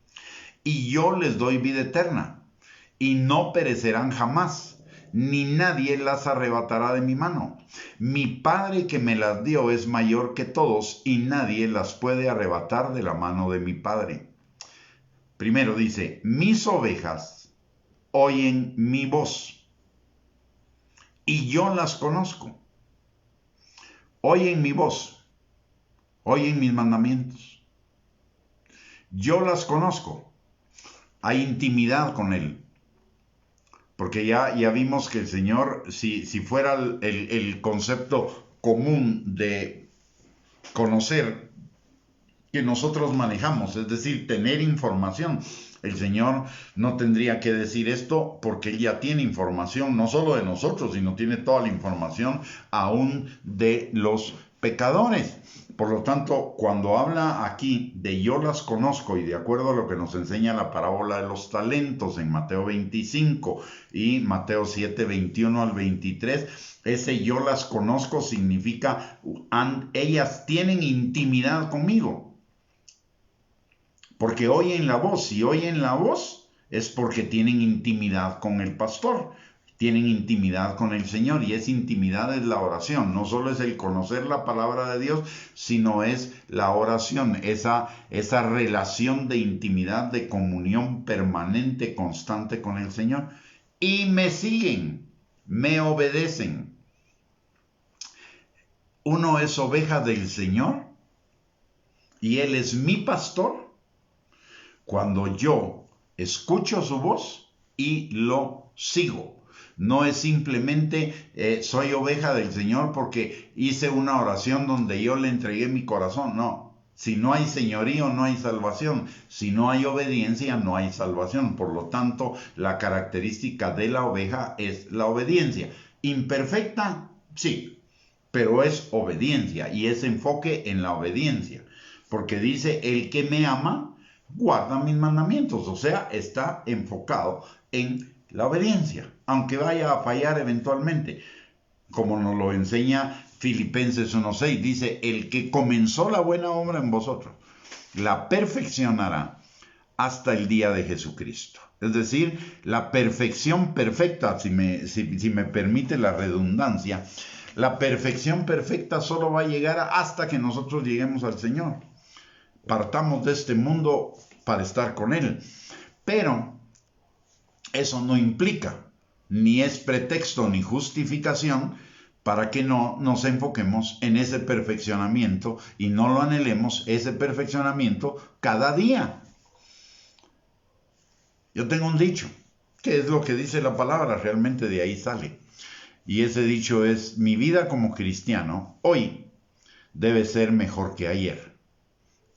Y yo les doy vida eterna, y no perecerán jamás, ni nadie las arrebatará de mi mano. Mi Padre que me las dio es mayor que todos, y nadie las puede arrebatar de la mano de mi Padre. Primero dice, mis ovejas oyen mi voz, y yo las conozco. Oyen mi voz, oyen mis mandamientos. Yo las conozco. Hay intimidad con Él. Porque ya vimos que el Señor, si fuera el concepto común de conocer que nosotros manejamos, es decir, tener información, el Señor no tendría que decir esto porque Él ya tiene información, no solo de nosotros, sino tiene toda la información aún de los pecadores. Por lo tanto, cuando habla aquí de yo las conozco y de acuerdo a lo que nos enseña la parábola de los talentos en Mateo 25 y Mateo 7, 21 al 23, ese yo las conozco significa ellas tienen intimidad conmigo. Porque oyen la voz, si oyen la voz es porque tienen intimidad con el pastor. Tienen intimidad con el Señor y esa intimidad es la oración. No solo es el conocer la palabra de Dios, sino es la oración, esa relación de intimidad, de comunión permanente, constante con el Señor. Y me siguen, me obedecen. Uno es oveja del Señor y Él es mi pastor cuando yo escucho su voz y lo sigo. No es simplemente soy oveja del Señor porque hice una oración donde yo le entregué mi corazón. No, si no hay señorío no hay salvación. Si no hay obediencia no hay salvación. Por lo tanto, la característica de la oveja es la obediencia. Imperfecta, sí, pero es obediencia y es enfoque en la obediencia. Porque dice, el que me ama guarda mis mandamientos. O sea, está enfocado en la obediencia, aunque vaya a fallar eventualmente, como nos lo enseña Filipenses 1:6, dice, el que comenzó la buena obra en vosotros, la perfeccionará hasta el día de Jesucristo. Es decir, la perfección perfecta, si me permite la redundancia, la perfección perfecta solo va a llegar hasta que nosotros lleguemos al Señor. Partamos de este mundo para estar con Él. Pero eso no implica, ni es pretexto ni justificación para que no nos enfoquemos en ese perfeccionamiento y no lo anhelemos, ese perfeccionamiento cada día. Yo tengo un dicho, que es lo que dice la palabra, realmente de ahí sale. Y ese dicho es, mi vida como cristiano hoy debe ser mejor que ayer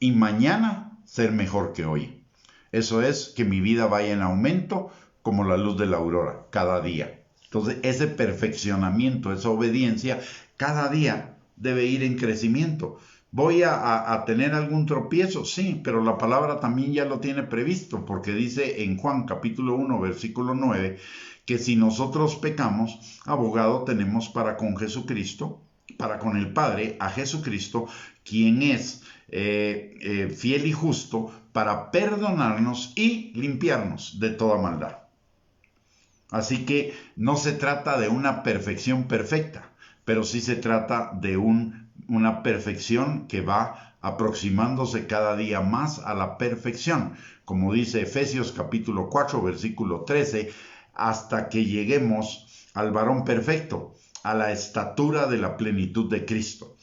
y mañana ser mejor que hoy. Eso es que mi vida vaya en aumento como la luz de la aurora, cada día. Entonces, ese perfeccionamiento, esa obediencia, cada día debe ir en crecimiento. ¿Voy a tener algún tropiezo? Sí, pero la palabra también ya lo tiene previsto, porque dice en Juan capítulo 1, versículo 9, que si nosotros pecamos, abogado tenemos para con Jesucristo, para con el Padre, a Jesucristo, quien es fiel y justo para perdonarnos y limpiarnos de toda maldad. Así que no se trata de una perfección perfecta, pero sí se trata de un una perfección que va aproximándose cada día más a la perfección, como dice Efesios capítulo 4, versículo 13, hasta que lleguemos al varón perfecto, a la estatura de la plenitud de Cristo.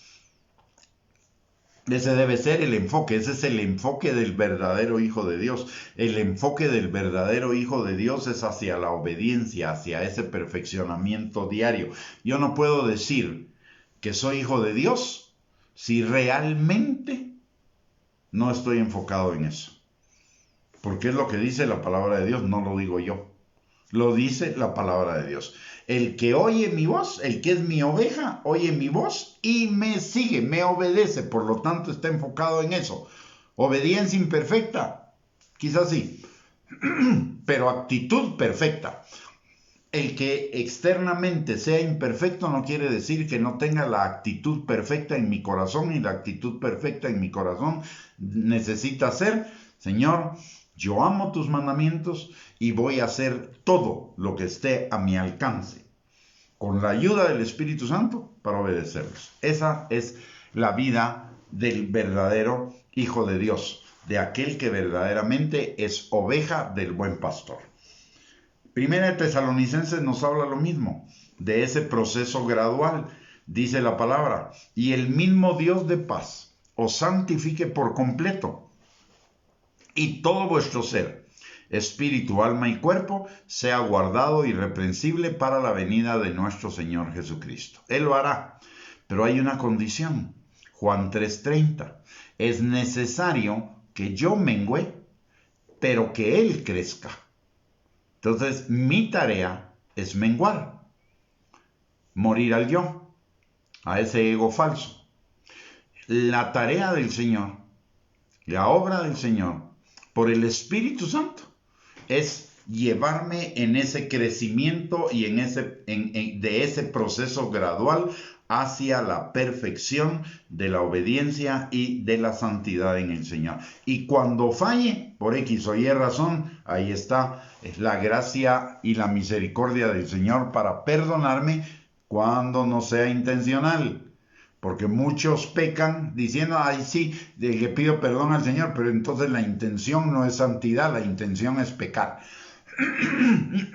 Ese debe ser el enfoque, ese es el enfoque del verdadero Hijo de Dios. El enfoque del verdadero Hijo de Dios es hacia la obediencia, hacia ese perfeccionamiento diario. Yo no puedo decir que soy hijo de Dios si realmente no estoy enfocado en eso. Porque es lo que dice la palabra de Dios, no lo digo yo. Lo dice la palabra de Dios. El que oye mi voz, el que es mi oveja, oye mi voz y me sigue, me obedece. Por lo tanto, está enfocado en eso. Obediencia imperfecta, quizás sí, pero actitud perfecta. El que externamente sea imperfecto no quiere decir que no tenga la actitud perfecta en mi corazón, y la actitud perfecta en mi corazón necesita ser: Señor, yo amo tus mandamientos y voy a hacer todo lo que esté a mi alcance, con la ayuda del Espíritu Santo, para obedecerlos. Esa es la vida del verdadero Hijo de Dios, de aquel que verdaderamente es oveja del buen pastor. Primera de Tesalonicenses nos habla lo mismo, de ese proceso gradual. Dice la palabra: y el mismo Dios de paz os santifique por completo, y todo vuestro ser, espíritu, alma y cuerpo, sea guardado irreprensible para la venida de nuestro Señor Jesucristo. Él lo hará, pero hay una condición. Juan 3:30. Es necesario que yo mengüe, pero que Él crezca. Entonces, mi tarea es menguar, morir al yo, a ese ego falso. La tarea del Señor, la obra del Señor, por el Espíritu Santo, es llevarme en ese crecimiento y de ese proceso gradual hacia la perfección de la obediencia y de la santidad en el Señor. Y cuando falle, por X o Y razón, ahí está la gracia y la misericordia del Señor para perdonarme cuando no sea intencional. Porque muchos pecan diciendo: ay, sí, le pido perdón al Señor, pero entonces la intención no es santidad, la intención es pecar.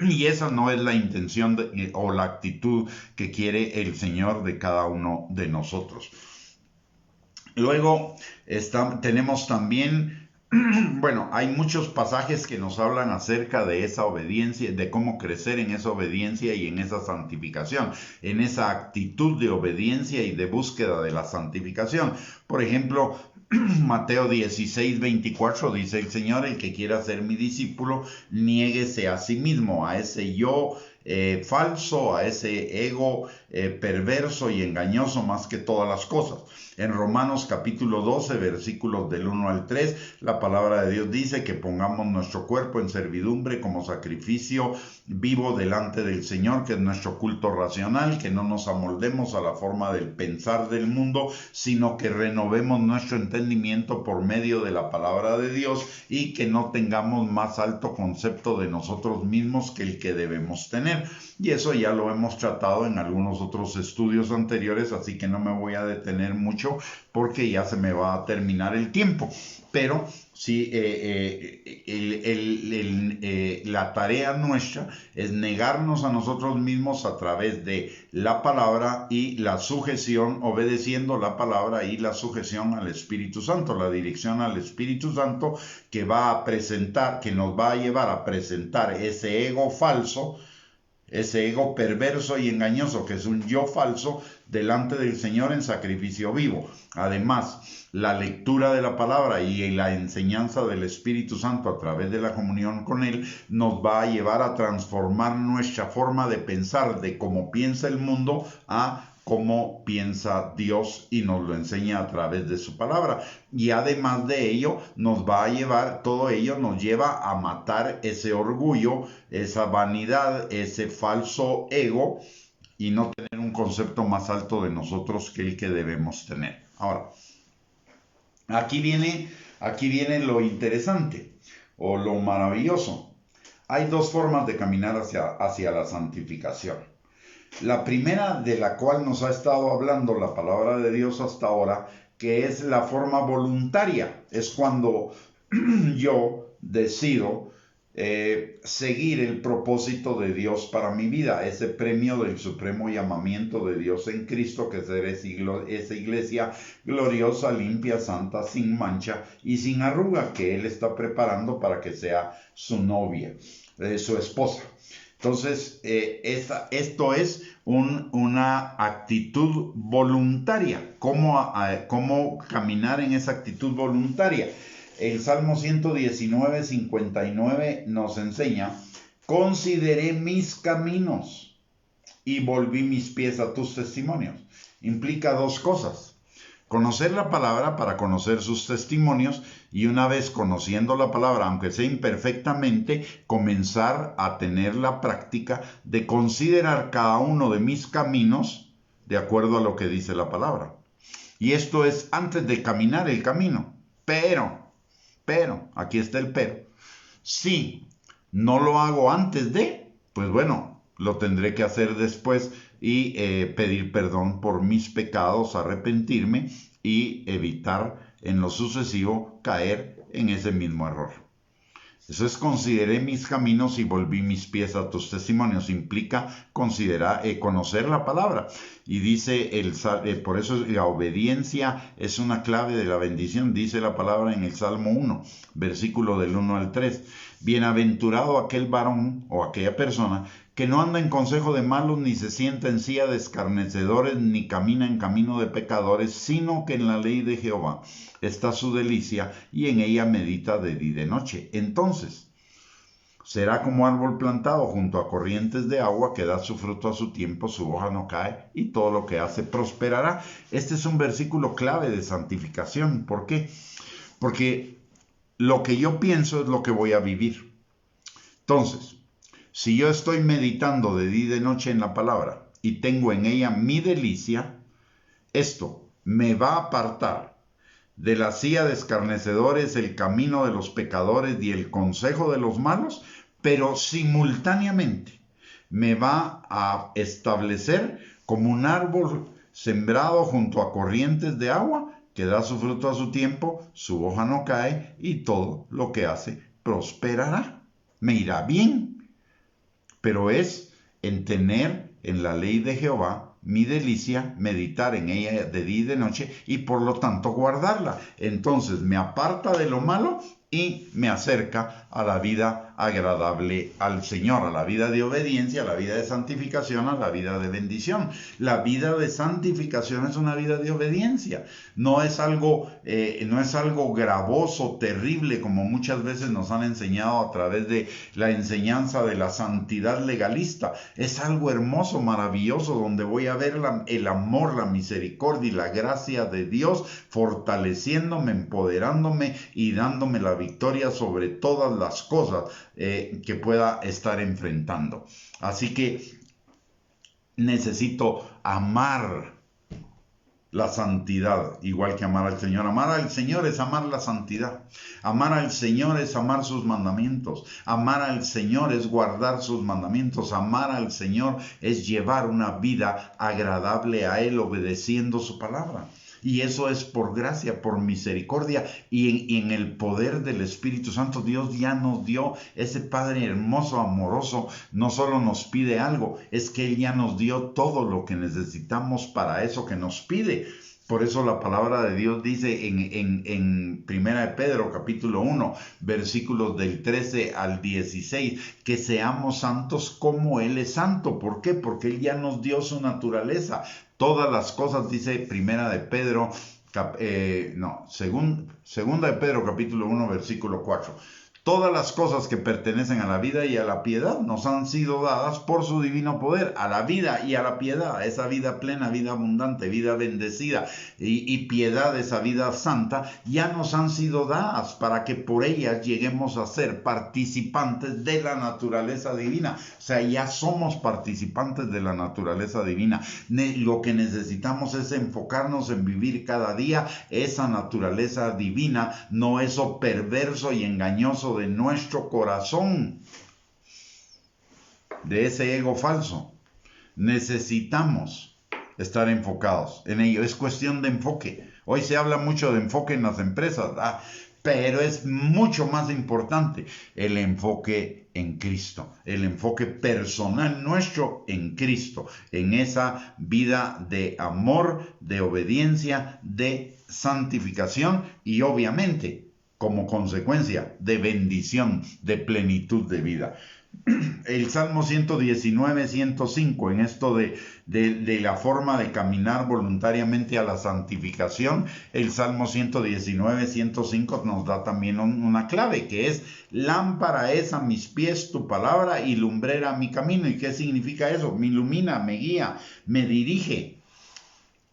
Y esa no es la intención o la actitud que quiere el Señor de cada uno de nosotros. Luego tenemos también, bueno, hay muchos pasajes que nos hablan acerca de esa obediencia, de cómo crecer en esa obediencia y en esa santificación, en esa actitud de obediencia y de búsqueda de la santificación. Por ejemplo, Mateo 16:24 dice el Señor: el que quiera ser mi discípulo, niéguese a sí mismo, a ese yo falso, a ese ego perverso y engañoso más que todas las cosas. En Romanos capítulo 12, versículos del 1 al 3, la palabra de Dios dice que pongamos nuestro cuerpo en servidumbre como sacrificio vivo delante del Señor, que es nuestro culto racional, que no nos amoldemos a la forma del pensar del mundo, sino que renovemos nuestro entendimiento por medio de la palabra de Dios, y que no tengamos más alto concepto de nosotros mismos que el que debemos tener. Y eso ya lo hemos tratado en algunos otros estudios anteriores, así que no me voy a detener mucho porque ya se me va a terminar el tiempo. Pero sí, la tarea nuestra es negarnos a nosotros mismos a través de la palabra y la sujeción, obedeciendo la palabra y la sujeción al Espíritu Santo, la dirección al Espíritu Santo, que va a presentar, que nos va a llevar a presentar ese ego falso, ese ego perverso y engañoso, que es un yo falso, delante del Señor en sacrificio vivo. Además, la lectura de la palabra y la enseñanza del Espíritu Santo a través de la comunión con Él nos va a llevar a transformar nuestra forma de pensar, de cómo piensa el mundo, a cómo piensa Dios, y nos lo enseña a través de su palabra. Y además de ello, todo ello nos lleva a matar ese orgullo, esa vanidad, ese falso ego, y no tener un concepto más alto de nosotros que el que debemos tener. Ahora, aquí viene lo interesante o lo maravilloso. Hay dos formas de caminar hacia la santificación. La primera, de la cual nos ha estado hablando la palabra de Dios hasta ahora, que es la forma voluntaria. Es cuando yo decido seguir el propósito de Dios para mi vida, ese premio del supremo llamamiento de Dios en Cristo, que es ser esa iglesia gloriosa, limpia, santa, sin mancha y sin arruga, que Él está preparando para que sea su novia, su esposa. Entonces, esto es una actitud voluntaria. ¿Cómo caminar en esa actitud voluntaria? El Salmo 119, 59 nos enseña: consideré mis caminos y volví mis pies a tus testimonios. Implica dos cosas: conocer la palabra para conocer sus testimonios, y una vez conociendo la palabra, aunque sea imperfectamente, comenzar a tener la práctica de considerar cada uno de mis caminos de acuerdo a lo que dice la palabra. Y esto es antes de caminar el camino. Pero, aquí está el pero. Si no lo hago antes de, pues bueno, lo tendré que hacer después y pedir perdón por mis pecados, arrepentirme y evitar en lo sucesivo caer en ese mismo error. Eso es: consideré mis caminos y volví mis pies a tus testimonios. Implica conocer la palabra. Y dice, por eso la obediencia es una clave de la bendición. Dice la palabra en el Salmo 1, versículo del 1 al 3. Bienaventurado aquel varón o aquella persona que no anda en consejo de malos, ni se sienta en silla de escarnecedores, ni camina en camino de pecadores, sino que en la ley de Jehová está su delicia, y en ella medita de día y de noche. Entonces será como árbol plantado junto a corrientes de agua, que da su fruto a su tiempo, su hoja no cae, y todo lo que hace prosperará. Este es un versículo clave de santificación. ¿Por qué? Porque lo que yo pienso es lo que voy a vivir. Entonces, si yo estoy meditando de día y de noche en la palabra y tengo en ella mi delicia, esto me va a apartar de la silla de escarnecedores, el camino de los pecadores y el consejo de los malos, pero simultáneamente me va a establecer como un árbol sembrado junto a corrientes de agua, que da su fruto a su tiempo, su hoja no cae, y todo lo que hace prosperará. Me irá bien. Pero es en tener en la ley de Jehová mi delicia, meditar en ella de día y de noche, y por lo tanto guardarla. Entonces me aparta de lo malo y me acerca a la vida agradable al Señor, a la vida de obediencia, a la vida de santificación, a la vida de bendición. La vida de santificación es una vida de obediencia. No es algo gravoso, terrible, como muchas veces nos han enseñado a través de la enseñanza de la santidad legalista. Es algo hermoso, maravilloso, donde voy a ver el amor, la misericordia y la gracia de Dios fortaleciéndome, empoderándome y dándome la victoria sobre todas las cosas que pueda estar enfrentando. Así que necesito amar la santidad, igual que amar al Señor. Amar al Señor es amar la santidad. Amar al Señor es amar sus mandamientos. Amar al Señor es guardar sus mandamientos. Amar al Señor es llevar una vida agradable a Él, obedeciendo su palabra. Y eso es por gracia, por misericordia y en el poder del Espíritu Santo. Dios ya nos dio ese Padre hermoso, amoroso. No solo nos pide algo, es que Él ya nos dio todo lo que necesitamos para eso que nos pide. Por eso la palabra de Dios dice en 1 de Pedro capítulo 1, versículos del 13 al 16, que seamos santos como Él es santo. ¿Por qué? Porque Él ya nos dio su naturaleza. Todas las cosas, dice segunda de Pedro capítulo 1, versículo 4. Todas las cosas que pertenecen a la vida y a la piedad nos han sido dadas por su divino poder. A la vida y a la piedad, esa vida plena, vida abundante, vida bendecida y piedad, esa vida santa, ya nos han sido dadas para que por ellas lleguemos a ser participantes de la naturaleza divina. O sea, ya somos participantes de la naturaleza divina. Lo que necesitamos es enfocarnos en vivir cada día esa naturaleza divina, no eso perverso y engañoso de nuestro corazón, de ese ego falso. Necesitamos estar enfocados en ello. Es cuestión de enfoque. Hoy se habla mucho de enfoque en las empresas, pero es mucho más importante el enfoque en Cristo, el enfoque personal nuestro en Cristo, en esa vida de amor, de obediencia, de santificación y obviamente como consecuencia de bendición, de plenitud de vida. El Salmo 119, 105, en esto de la forma de caminar voluntariamente a la santificación, el Salmo 119, 105 nos da también una clave, que es: lámpara es a mis pies tu palabra y lumbrera a mi camino. ¿Y qué significa eso? Me ilumina, me guía, me dirige.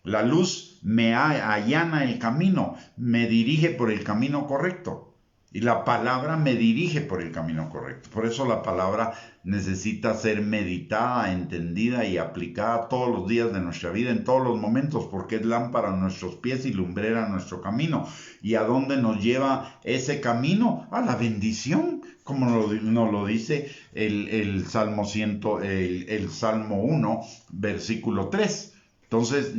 La luz me allana el camino, me dirige por el camino correcto. Y la palabra me dirige por el camino correcto. Por eso la palabra necesita ser meditada, entendida y aplicada todos los días de nuestra vida, en todos los momentos, porque es lámpara a nuestros pies y lumbrera a nuestro camino. ¿Y a dónde nos lleva ese camino? A la bendición, como nos lo dice el Salmo 1, versículo 3. Entonces,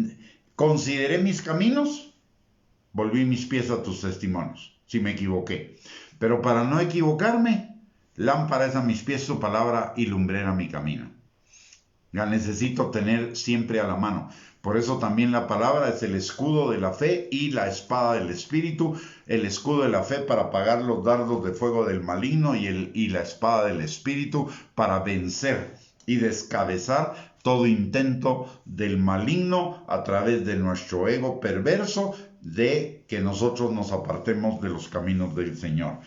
consideré mis caminos, volví mis pies a tus testimonios. Si me equivoqué. Pero para no equivocarme, lámpara es a mis pies tu palabra y lumbrera mi camino. La necesito tener siempre a la mano. Por eso también la palabra es el escudo de la fe y la espada del Espíritu. El escudo de la fe para apagar los dardos de fuego del maligno y la espada del Espíritu para vencer y descabezar todo intento del maligno a través de nuestro ego perverso, de que nosotros nos apartemos de los caminos del Señor.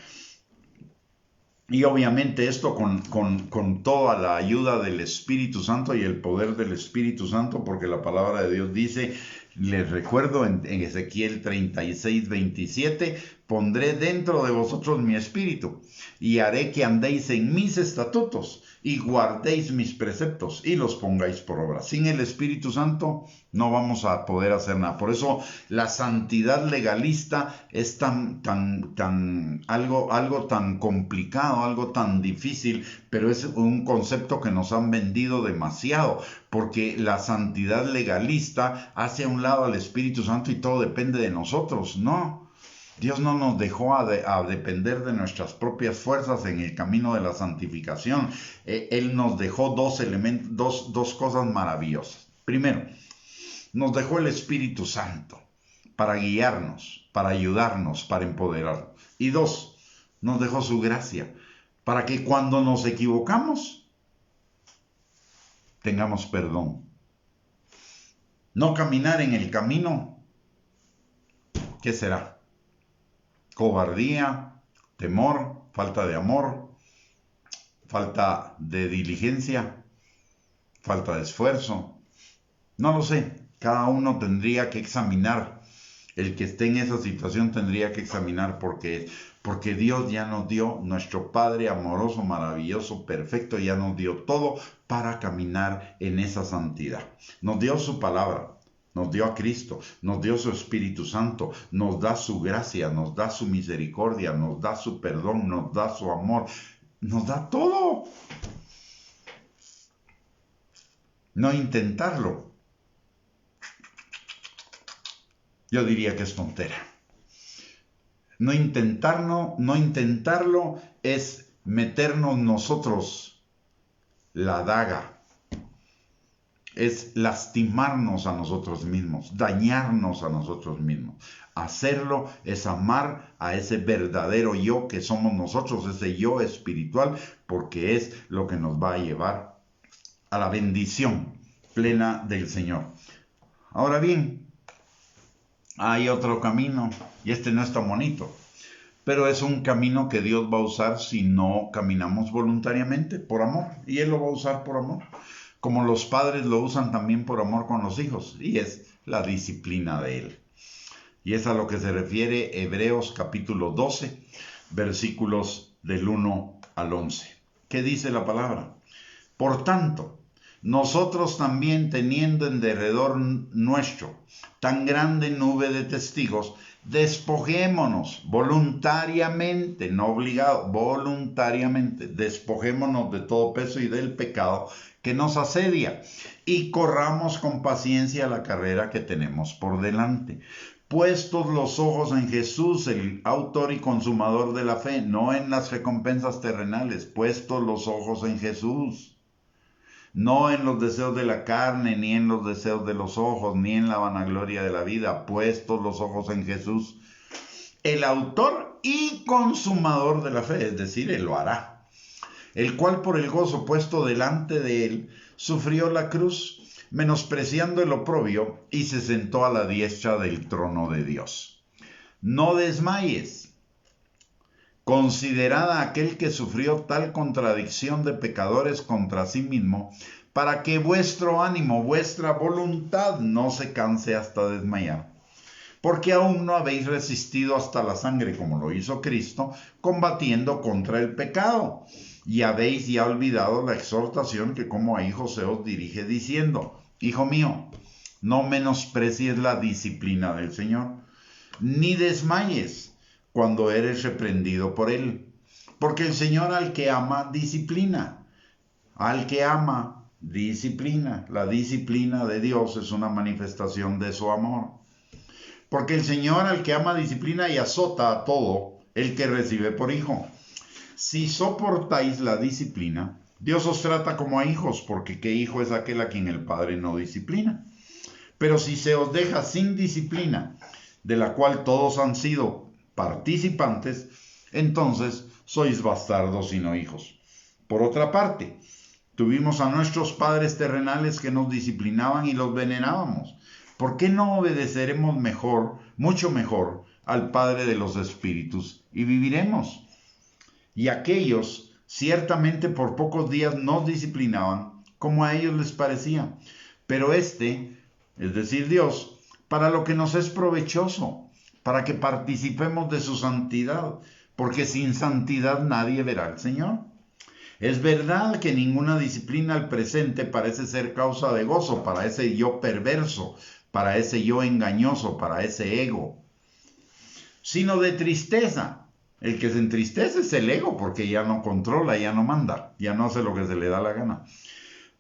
Y obviamente esto con toda la ayuda del Espíritu Santo y el poder del Espíritu Santo, porque la palabra de Dios dice, les recuerdo en Ezequiel 36, 27, pondré dentro de vosotros mi espíritu y haré que andéis en mis estatutos y guardéis mis preceptos y los pongáis por obra. Sin el Espíritu Santo no vamos a poder hacer nada. Por eso la santidad legalista es algo tan complicado, algo tan difícil, pero es un concepto que nos han vendido demasiado, porque la santidad legalista hace a un lado al Espíritu Santo y todo depende de nosotros. No. Dios no nos dejó a depender de nuestras propias fuerzas en el camino de la santificación. Él nos dejó dos cosas maravillosas. Primero, nos dejó el Espíritu Santo para guiarnos, para ayudarnos, para empoderarnos. Y dos, nos dejó su gracia para que cuando nos equivocamos, tengamos perdón. No caminar en el camino, ¿qué será? Cobardía, temor, falta de amor, falta de diligencia, falta de esfuerzo. No lo sé, cada uno tendría que examinar. El que esté en esa situación tendría que examinar porque Dios ya nos dio, nuestro Padre amoroso, maravilloso, perfecto, ya nos dio todo para caminar en esa santidad. Nos dio su palabra. Nos dio a Cristo, nos dio su Espíritu Santo, nos da su gracia, nos da su misericordia, nos da su perdón, nos da su amor, nos da todo. No intentarlo, yo diría que es tontera. No intentarlo es meternos nosotros la daga. Es lastimarnos a nosotros mismos, dañarnos a nosotros mismos. Hacerlo es amar a ese verdadero yo que somos nosotros, ese yo espiritual, porque es lo que nos va a llevar a la bendición plena del Señor. Ahora bien, hay otro camino, y este no es tan bonito, pero es un camino que Dios va a usar si no caminamos voluntariamente, por amor, y Él lo va a usar por amor. Como los padres lo usan también por amor con los hijos, y es la disciplina de Él. Y es a lo que se refiere Hebreos capítulo 12, versículos del 1 al 11. ¿Qué dice la palabra? Por tanto, nosotros también teniendo en derredor nuestro tan grande nube de testigos, despojémonos voluntariamente, no obligado, voluntariamente, despojémonos de todo peso y del pecado que nos asedia, y corramos con paciencia la carrera que tenemos por delante. Puestos los ojos en Jesús, el autor y consumador de la fe, no en las recompensas terrenales, puestos los ojos en Jesús, no en los deseos de la carne, ni en los deseos de los ojos, ni en la vanagloria de la vida, puestos los ojos en Jesús, el autor y consumador de la fe, es decir, Él lo hará, el cual por el gozo puesto delante de Él, sufrió la cruz, menospreciando el oprobio, y se sentó a la diestra del trono de Dios. No desmayes. Considerad a aquel que sufrió tal contradicción de pecadores contra sí mismo, para que vuestro ánimo, vuestra voluntad no se canse hasta desmayar. Porque aún no habéis resistido hasta la sangre como lo hizo Cristo, combatiendo contra el pecado. Y habéis ya olvidado la exhortación que como a hijos se os dirige diciendo: Hijo mío, no menosprecies la disciplina del Señor, ni desmayes cuando eres reprendido por Él. Porque el Señor al que ama, disciplina. Al que ama, disciplina. La disciplina de Dios es una manifestación de su amor. Porque el Señor al que ama, disciplina y azota a todo el que recibe por hijo. Si soportáis la disciplina, Dios os trata como a hijos, porque ¿qué hijo es aquel a quien el Padre no disciplina? Pero si se os deja sin disciplina, de la cual todos han sido participantes, entonces sois bastardos y no hijos. Por otra parte, tuvimos a nuestros padres terrenales que nos disciplinaban y los venerábamos. ¿Por qué no obedeceremos mejor, mucho mejor, al Padre de los Espíritus y viviremos? Y aquellos ciertamente por pocos días nos disciplinaban como a ellos les parecía, pero es decir Dios, para lo que nos es provechoso, para que participemos de su santidad, porque sin santidad nadie verá al Señor. Es verdad que ninguna disciplina al presente parece ser causa de gozo para ese yo perverso, para ese yo engañoso, para ese ego, sino de tristeza. El que se entristece es el ego, porque ya no controla, ya no manda, ya no hace lo que se le da la gana.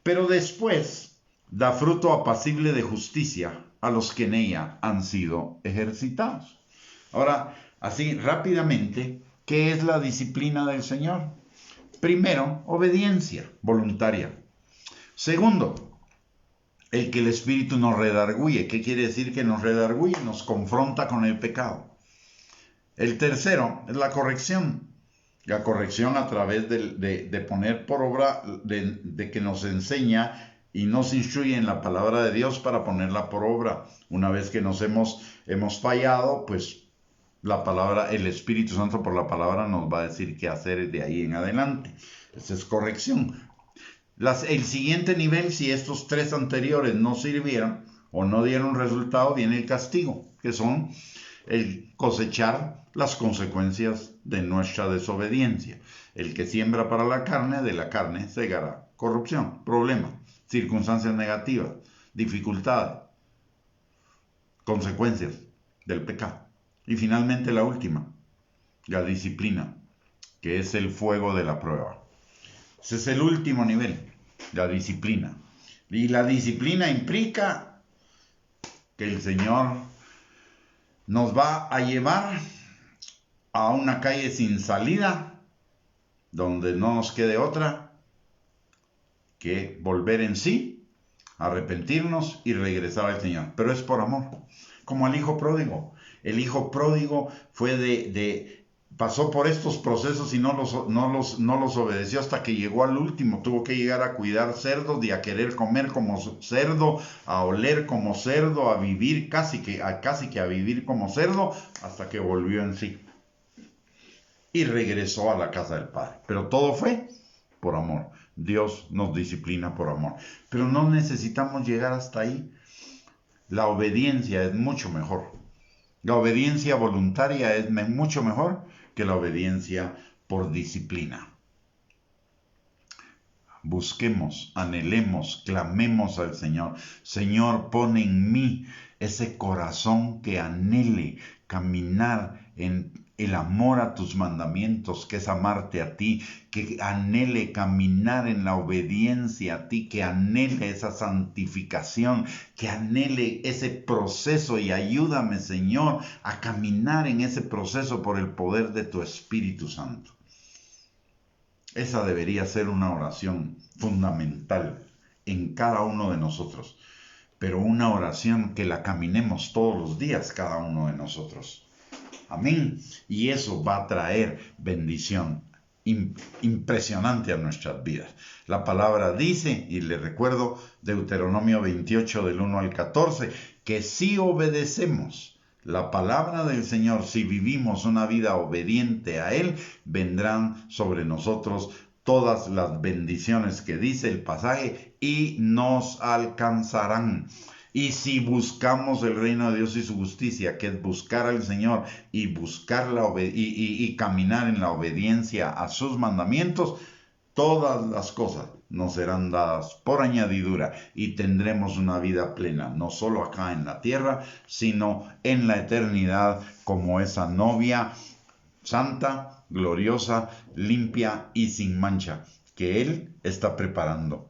Pero después da fruto apacible de justicia a los que en ella han sido ejercitados. Ahora, así rápidamente, ¿qué es la disciplina del Señor? Primero, obediencia voluntaria. Segundo, el que el Espíritu nos redarguye. ¿Qué quiere decir que nos redarguye? Nos confronta con el pecado. El tercero es la corrección. La corrección a través de poner por obra, de que nos enseña y nos instruye en la palabra de Dios para ponerla por obra. Una vez que nos hemos fallado, pues la palabra, el Espíritu Santo por la palabra nos va a decir qué hacer de ahí en adelante. Esa es corrección. El siguiente nivel, si estos tres anteriores no sirvieron o no dieron resultado, viene el castigo, que son el cosechar las consecuencias de nuestra desobediencia. El que siembra para la carne, de la carne segará corrupción, problemas, circunstancias negativas, dificultades, consecuencias del pecado. Y finalmente la última, la disciplina, que es el fuego de la prueba. Ese es el último nivel, la disciplina. Y la disciplina implica que el Señor nos va a llevar a una calle sin salida, donde no nos quede otra que volver en sí, arrepentirnos y regresar al Señor. Pero es por amor, como al hijo pródigo. El hijo pródigo pasó por estos procesos y no los obedeció hasta que llegó al último. Tuvo que llegar a cuidar cerdos y a querer comer como cerdo, a oler como cerdo, a vivir casi que a vivir como cerdo, hasta que volvió en sí y regresó a la casa del Padre. Pero todo fue por amor. Dios nos disciplina por amor. Pero no necesitamos llegar hasta ahí. La obediencia es mucho mejor. La obediencia voluntaria es mucho mejor que la obediencia por disciplina. Busquemos, anhelemos, clamemos al Señor. Señor, pon en mí ese corazón que anhele caminar en el amor a tus mandamientos, que es amarte a ti, que anhele caminar en la obediencia a ti, que anhele esa santificación, que anhele ese proceso, y ayúdame, Señor, a caminar en ese proceso por el poder de tu Espíritu Santo. Esa debería ser una oración fundamental en cada uno de nosotros, pero una oración que la caminemos todos los días cada uno de nosotros. Amén. Y eso va a traer bendición impresionante a nuestras vidas. La palabra dice, y le recuerdo, Deuteronomio 28 del 1 al 14, que si obedecemos la palabra del Señor, si vivimos una vida obediente a Él, vendrán sobre nosotros todas las bendiciones que dice el pasaje y nos alcanzarán. Y si buscamos el reino de Dios y su justicia, que es buscar al Señor y buscar y caminar en la obediencia a sus mandamientos, todas las cosas nos serán dadas por añadidura y tendremos una vida plena, no solo acá en la tierra, sino en la eternidad, como esa novia santa, gloriosa, limpia y sin mancha que Él está preparando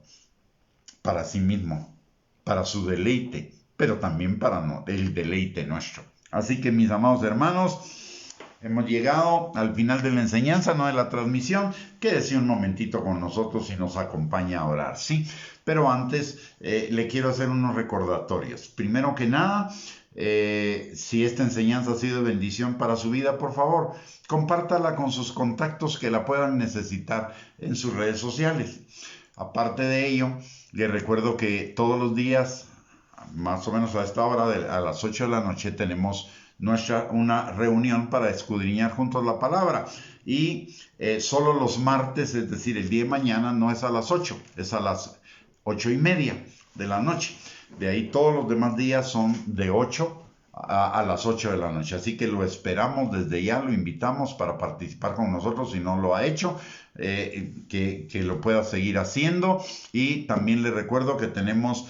para sí mismo, para su deleite, pero también para el deleite nuestro. Así que, mis amados hermanos, hemos llegado al final de la enseñanza, no de la transmisión. Quédese un momentito con nosotros y nos acompaña a orar, ¿sí? Pero antes le quiero hacer unos recordatorios. Primero que nada, si esta enseñanza ha sido de bendición para su vida, por favor, compártala con sus contactos que la puedan necesitar en sus redes sociales. Aparte de ello, les recuerdo que todos los días, más o menos a esta hora, a las 8 de la noche, tenemos una reunión para escudriñar juntos la palabra. Y solo los martes, es decir, el día de mañana, no es a las 8, es a las 8:30 de la noche. De ahí todos los demás días son de 8 a las 8 de la noche. Así que lo esperamos desde ya, lo invitamos para participar con nosotros si no lo ha hecho. Que lo pueda seguir haciendo. Y también les recuerdo que tenemos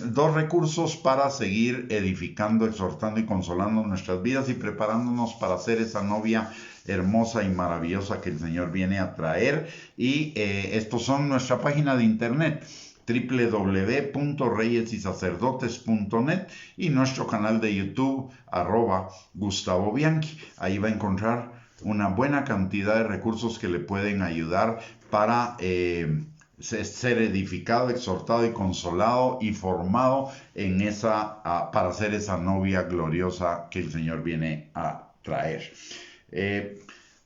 dos recursos para seguir edificando, exhortando y consolando nuestras vidas y preparándonos para ser esa novia hermosa y maravillosa que el Señor viene a traer. Y estos son nuestra página de internet, www.reyesysacerdotes.net, y nuestro canal de YouTube, @Gustavo Bianchi. Ahí va a encontrar una buena cantidad de recursos que le pueden ayudar para ser edificado, exhortado y consolado y formado en para ser esa novia gloriosa que el Señor viene a traer.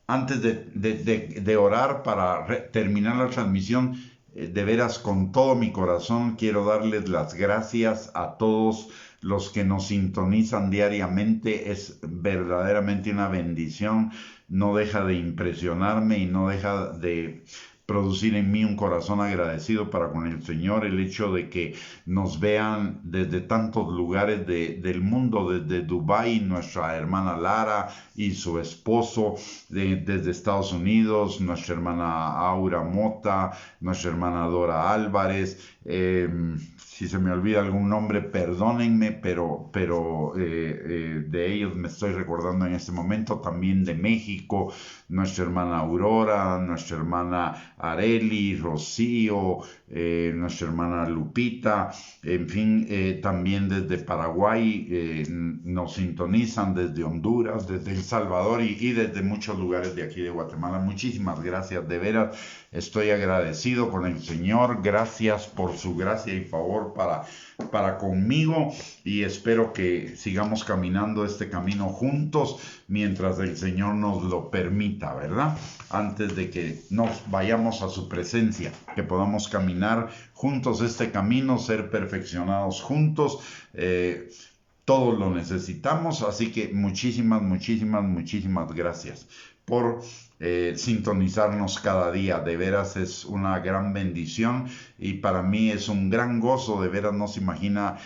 Antes de orar para terminar la transmisión, de veras con todo mi corazón quiero darles las gracias a todos los que nos sintonizan diariamente. Es verdaderamente una bendición. No deja de impresionarme y no deja de producir en mí un corazón agradecido para con el Señor, el hecho de que nos vean desde tantos lugares del mundo, desde Dubái, nuestra hermana Lara y su esposo, desde Estados Unidos, nuestra hermana Aura Mota, nuestra hermana Dora Álvarez. Si se me olvida algún nombre, perdónenme, pero de ellos me estoy recordando en este momento. También de México, nuestra hermana Aurora, nuestra hermana Areli, Rocío, nuestra hermana Lupita, en fin, también desde Paraguay nos sintonizan, desde Honduras, desde El Salvador y desde muchos lugares de aquí de Guatemala. Muchísimas gracias, de veras, estoy agradecido con el Señor. Gracias por su gracia y favor para conmigo, y espero que sigamos caminando este camino juntos mientras el Señor nos lo permita, ¿verdad? Antes de que nos vayamos a su presencia, que podamos caminar juntos este camino, ser perfeccionados juntos. Todos lo necesitamos, así que muchísimas gracias por sintonizarnos cada día. De veras es una gran bendición y para mí es un gran gozo. De veras no se imagina.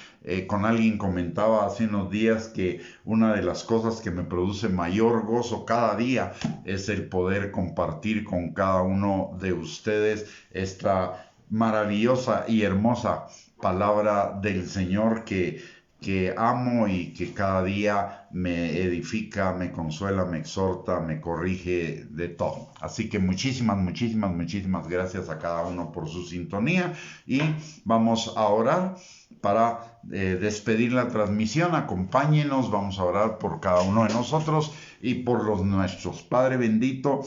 Con alguien comentaba hace unos días que una de las cosas que me produce mayor gozo cada día es el poder compartir con cada uno de ustedes esta maravillosa y hermosa palabra del Señor que que amo y que cada día me edifica, me consuela, me exhorta, me corrige de todo. Así que muchísimas gracias a cada uno por su sintonía y vamos a orar para despedir la transmisión. Acompáñenos, vamos a orar por cada uno de nosotros y por los nuestros. Padre bendito,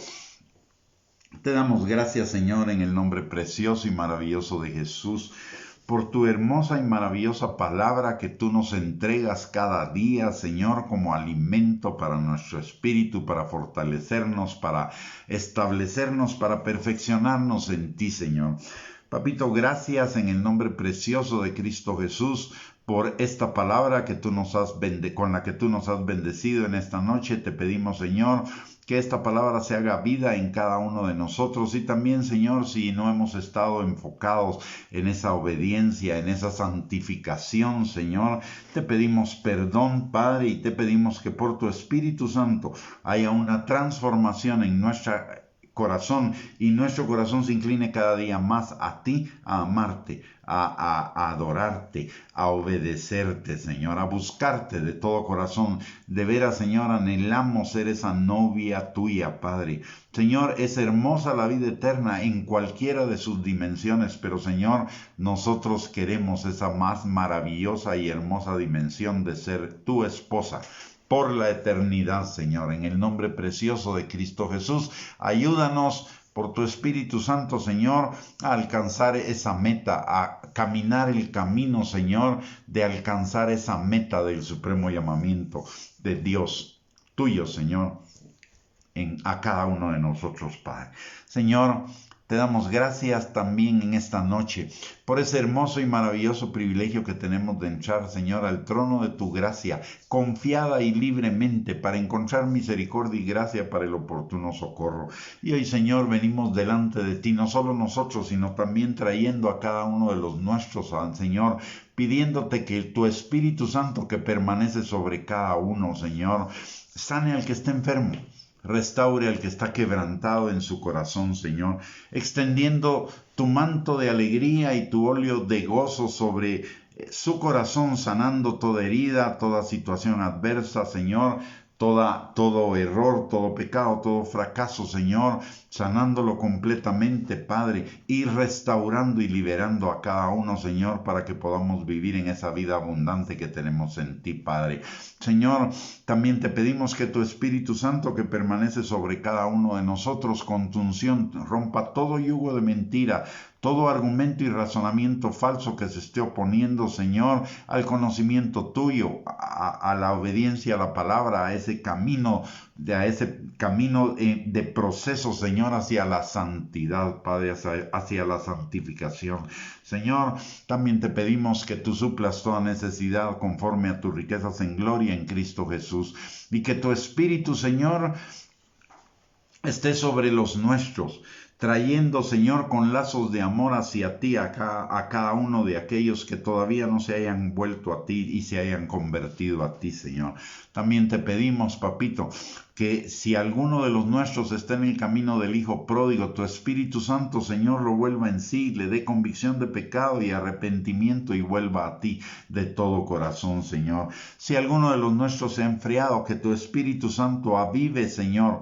te damos gracias, Señor, en el nombre precioso y maravilloso de Jesús, por tu hermosa y maravillosa palabra que tú nos entregas cada día, Señor, como alimento para nuestro espíritu, para fortalecernos, para establecernos, para perfeccionarnos en ti, Señor. Papito, gracias en el nombre precioso de Cristo Jesús por esta palabra que tú nos has con la que tú nos has bendecido en esta noche. Te pedimos, Señor, que esta palabra se haga vida en cada uno de nosotros y también, Señor, si no hemos estado enfocados en esa obediencia, en esa santificación, Señor, te pedimos perdón, Padre, y te pedimos que por tu Espíritu Santo haya una transformación en nuestro corazón y nuestro corazón se incline cada día más a ti, a amarte, a adorarte, a obedecerte, Señor, a buscarte de todo corazón. De veras, Señor, anhelamos ser esa novia tuya, Padre. Señor, es hermosa la vida eterna en cualquiera de sus dimensiones, pero Señor, nosotros queremos esa más maravillosa y hermosa dimensión de ser tu esposa por la eternidad, Señor. En el nombre precioso de Cristo Jesús, ayúdanos por tu Espíritu Santo, Señor, a alcanzar esa meta, a caminar el camino, Señor, de alcanzar esa meta del supremo llamamiento de Dios tuyo, Señor, a cada uno de nosotros, Padre. Señor, te damos gracias también en esta noche por ese hermoso y maravilloso privilegio que tenemos de entrar, Señor, al trono de tu gracia, confiada y libremente para encontrar misericordia y gracia para el oportuno socorro. Y hoy, Señor, venimos delante de ti, no solo nosotros, sino también trayendo a cada uno de los nuestros, Señor, pidiéndote que tu Espíritu Santo que permanece sobre cada uno, Señor, sane al que esté enfermo. Restaure al que está quebrantado en su corazón, Señor, extendiendo tu manto de alegría y tu óleo de gozo sobre su corazón, sanando toda herida, toda situación adversa, Señor, todo error, todo pecado, todo fracaso, Señor, sanándolo completamente, Padre, y restaurando y liberando a cada uno, Señor, para que podamos vivir en esa vida abundante que tenemos en ti, Padre. Señor, también te pedimos que tu Espíritu Santo que permanece sobre cada uno de nosotros con tu unción rompa todo yugo de mentira, todo argumento y razonamiento falso que se esté oponiendo, Señor, al conocimiento tuyo, a la obediencia a la palabra, a ese camino de proceso, Señor, hacia la santidad, Padre, hacia la santificación. Señor, también te pedimos que tú suplas toda necesidad conforme a tus riquezas en gloria en Cristo Jesús y que tu Espíritu, Señor, esté sobre los nuestros, trayendo, Señor, con lazos de amor hacia ti a cada uno de aquellos que todavía no se hayan vuelto a ti y se hayan convertido a ti, Señor. También te pedimos, Papito, que si alguno de los nuestros está en el camino del Hijo pródigo, tu Espíritu Santo, Señor, lo vuelva en sí, le dé convicción de pecado y arrepentimiento y vuelva a ti de todo corazón, Señor. Si alguno de los nuestros se ha enfriado, que tu Espíritu Santo avive, Señor,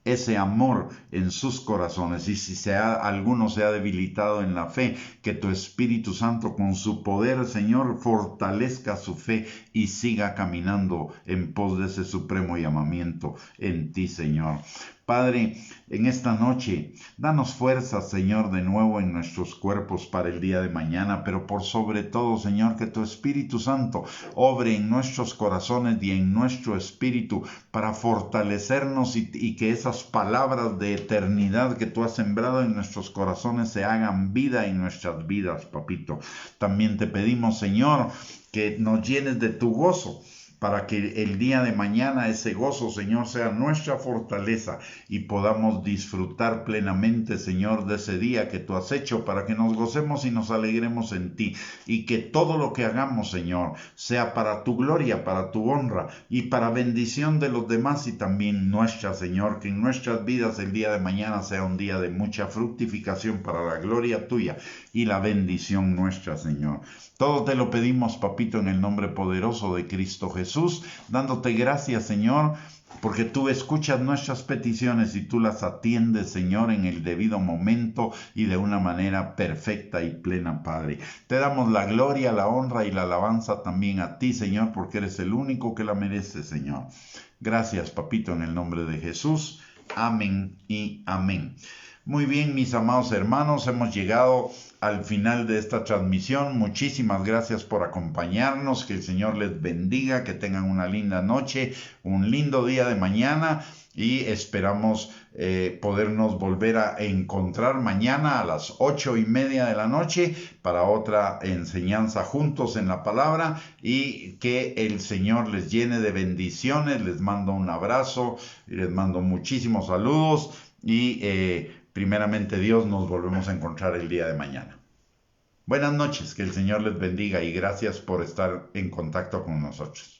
ese amor en sus corazones, y si alguno se ha debilitado en la fe, que tu Espíritu Santo con su poder, Señor, fortalezca su fe y siga caminando en pos de ese supremo llamamiento en ti, Señor. Padre, en esta noche, danos fuerzas, Señor, de nuevo en nuestros cuerpos para el día de mañana, pero por sobre todo, Señor, que tu Espíritu Santo obre en nuestros corazones y en nuestro espíritu para fortalecernos y que esas palabras de eternidad que tú has sembrado en nuestros corazones se hagan vida en nuestras vidas, Papito. También te pedimos, Señor, que nos llenes de tu gozo, para que el día de mañana ese gozo, Señor, sea nuestra fortaleza y podamos disfrutar plenamente, Señor, de ese día que tú has hecho, para que nos gocemos y nos alegremos en ti, y que todo lo que hagamos, Señor, sea para tu gloria, para tu honra y para bendición de los demás y también nuestra, Señor, que en nuestras vidas el día de mañana sea un día de mucha fructificación para la gloria tuya y la bendición nuestra, Señor. Todo te lo pedimos, papito, en el nombre poderoso de Cristo Jesús, dándote gracias, Señor, porque tú escuchas nuestras peticiones y tú las atiendes, Señor, en el debido momento y de una manera perfecta y plena, Padre. Te damos la gloria, la honra y la alabanza también a ti, Señor, porque eres el único que la merece, Señor. Gracias, papito, en el nombre de Jesús. Amén y amén. Muy bien, mis amados hermanos, hemos llegado al final de esta transmisión. Muchísimas gracias por acompañarnos. Que el Señor les bendiga, que tengan una linda noche, un lindo día de mañana y esperamos podernos volver a encontrar mañana a las 8:30 de la noche para otra enseñanza juntos en la palabra, y que el Señor les llene de bendiciones. Les mando un abrazo y les mando muchísimos saludos y primeramente Dios, nos volvemos a encontrar el día de mañana. Buenas noches, que el Señor les bendiga y gracias por estar en contacto con nosotros.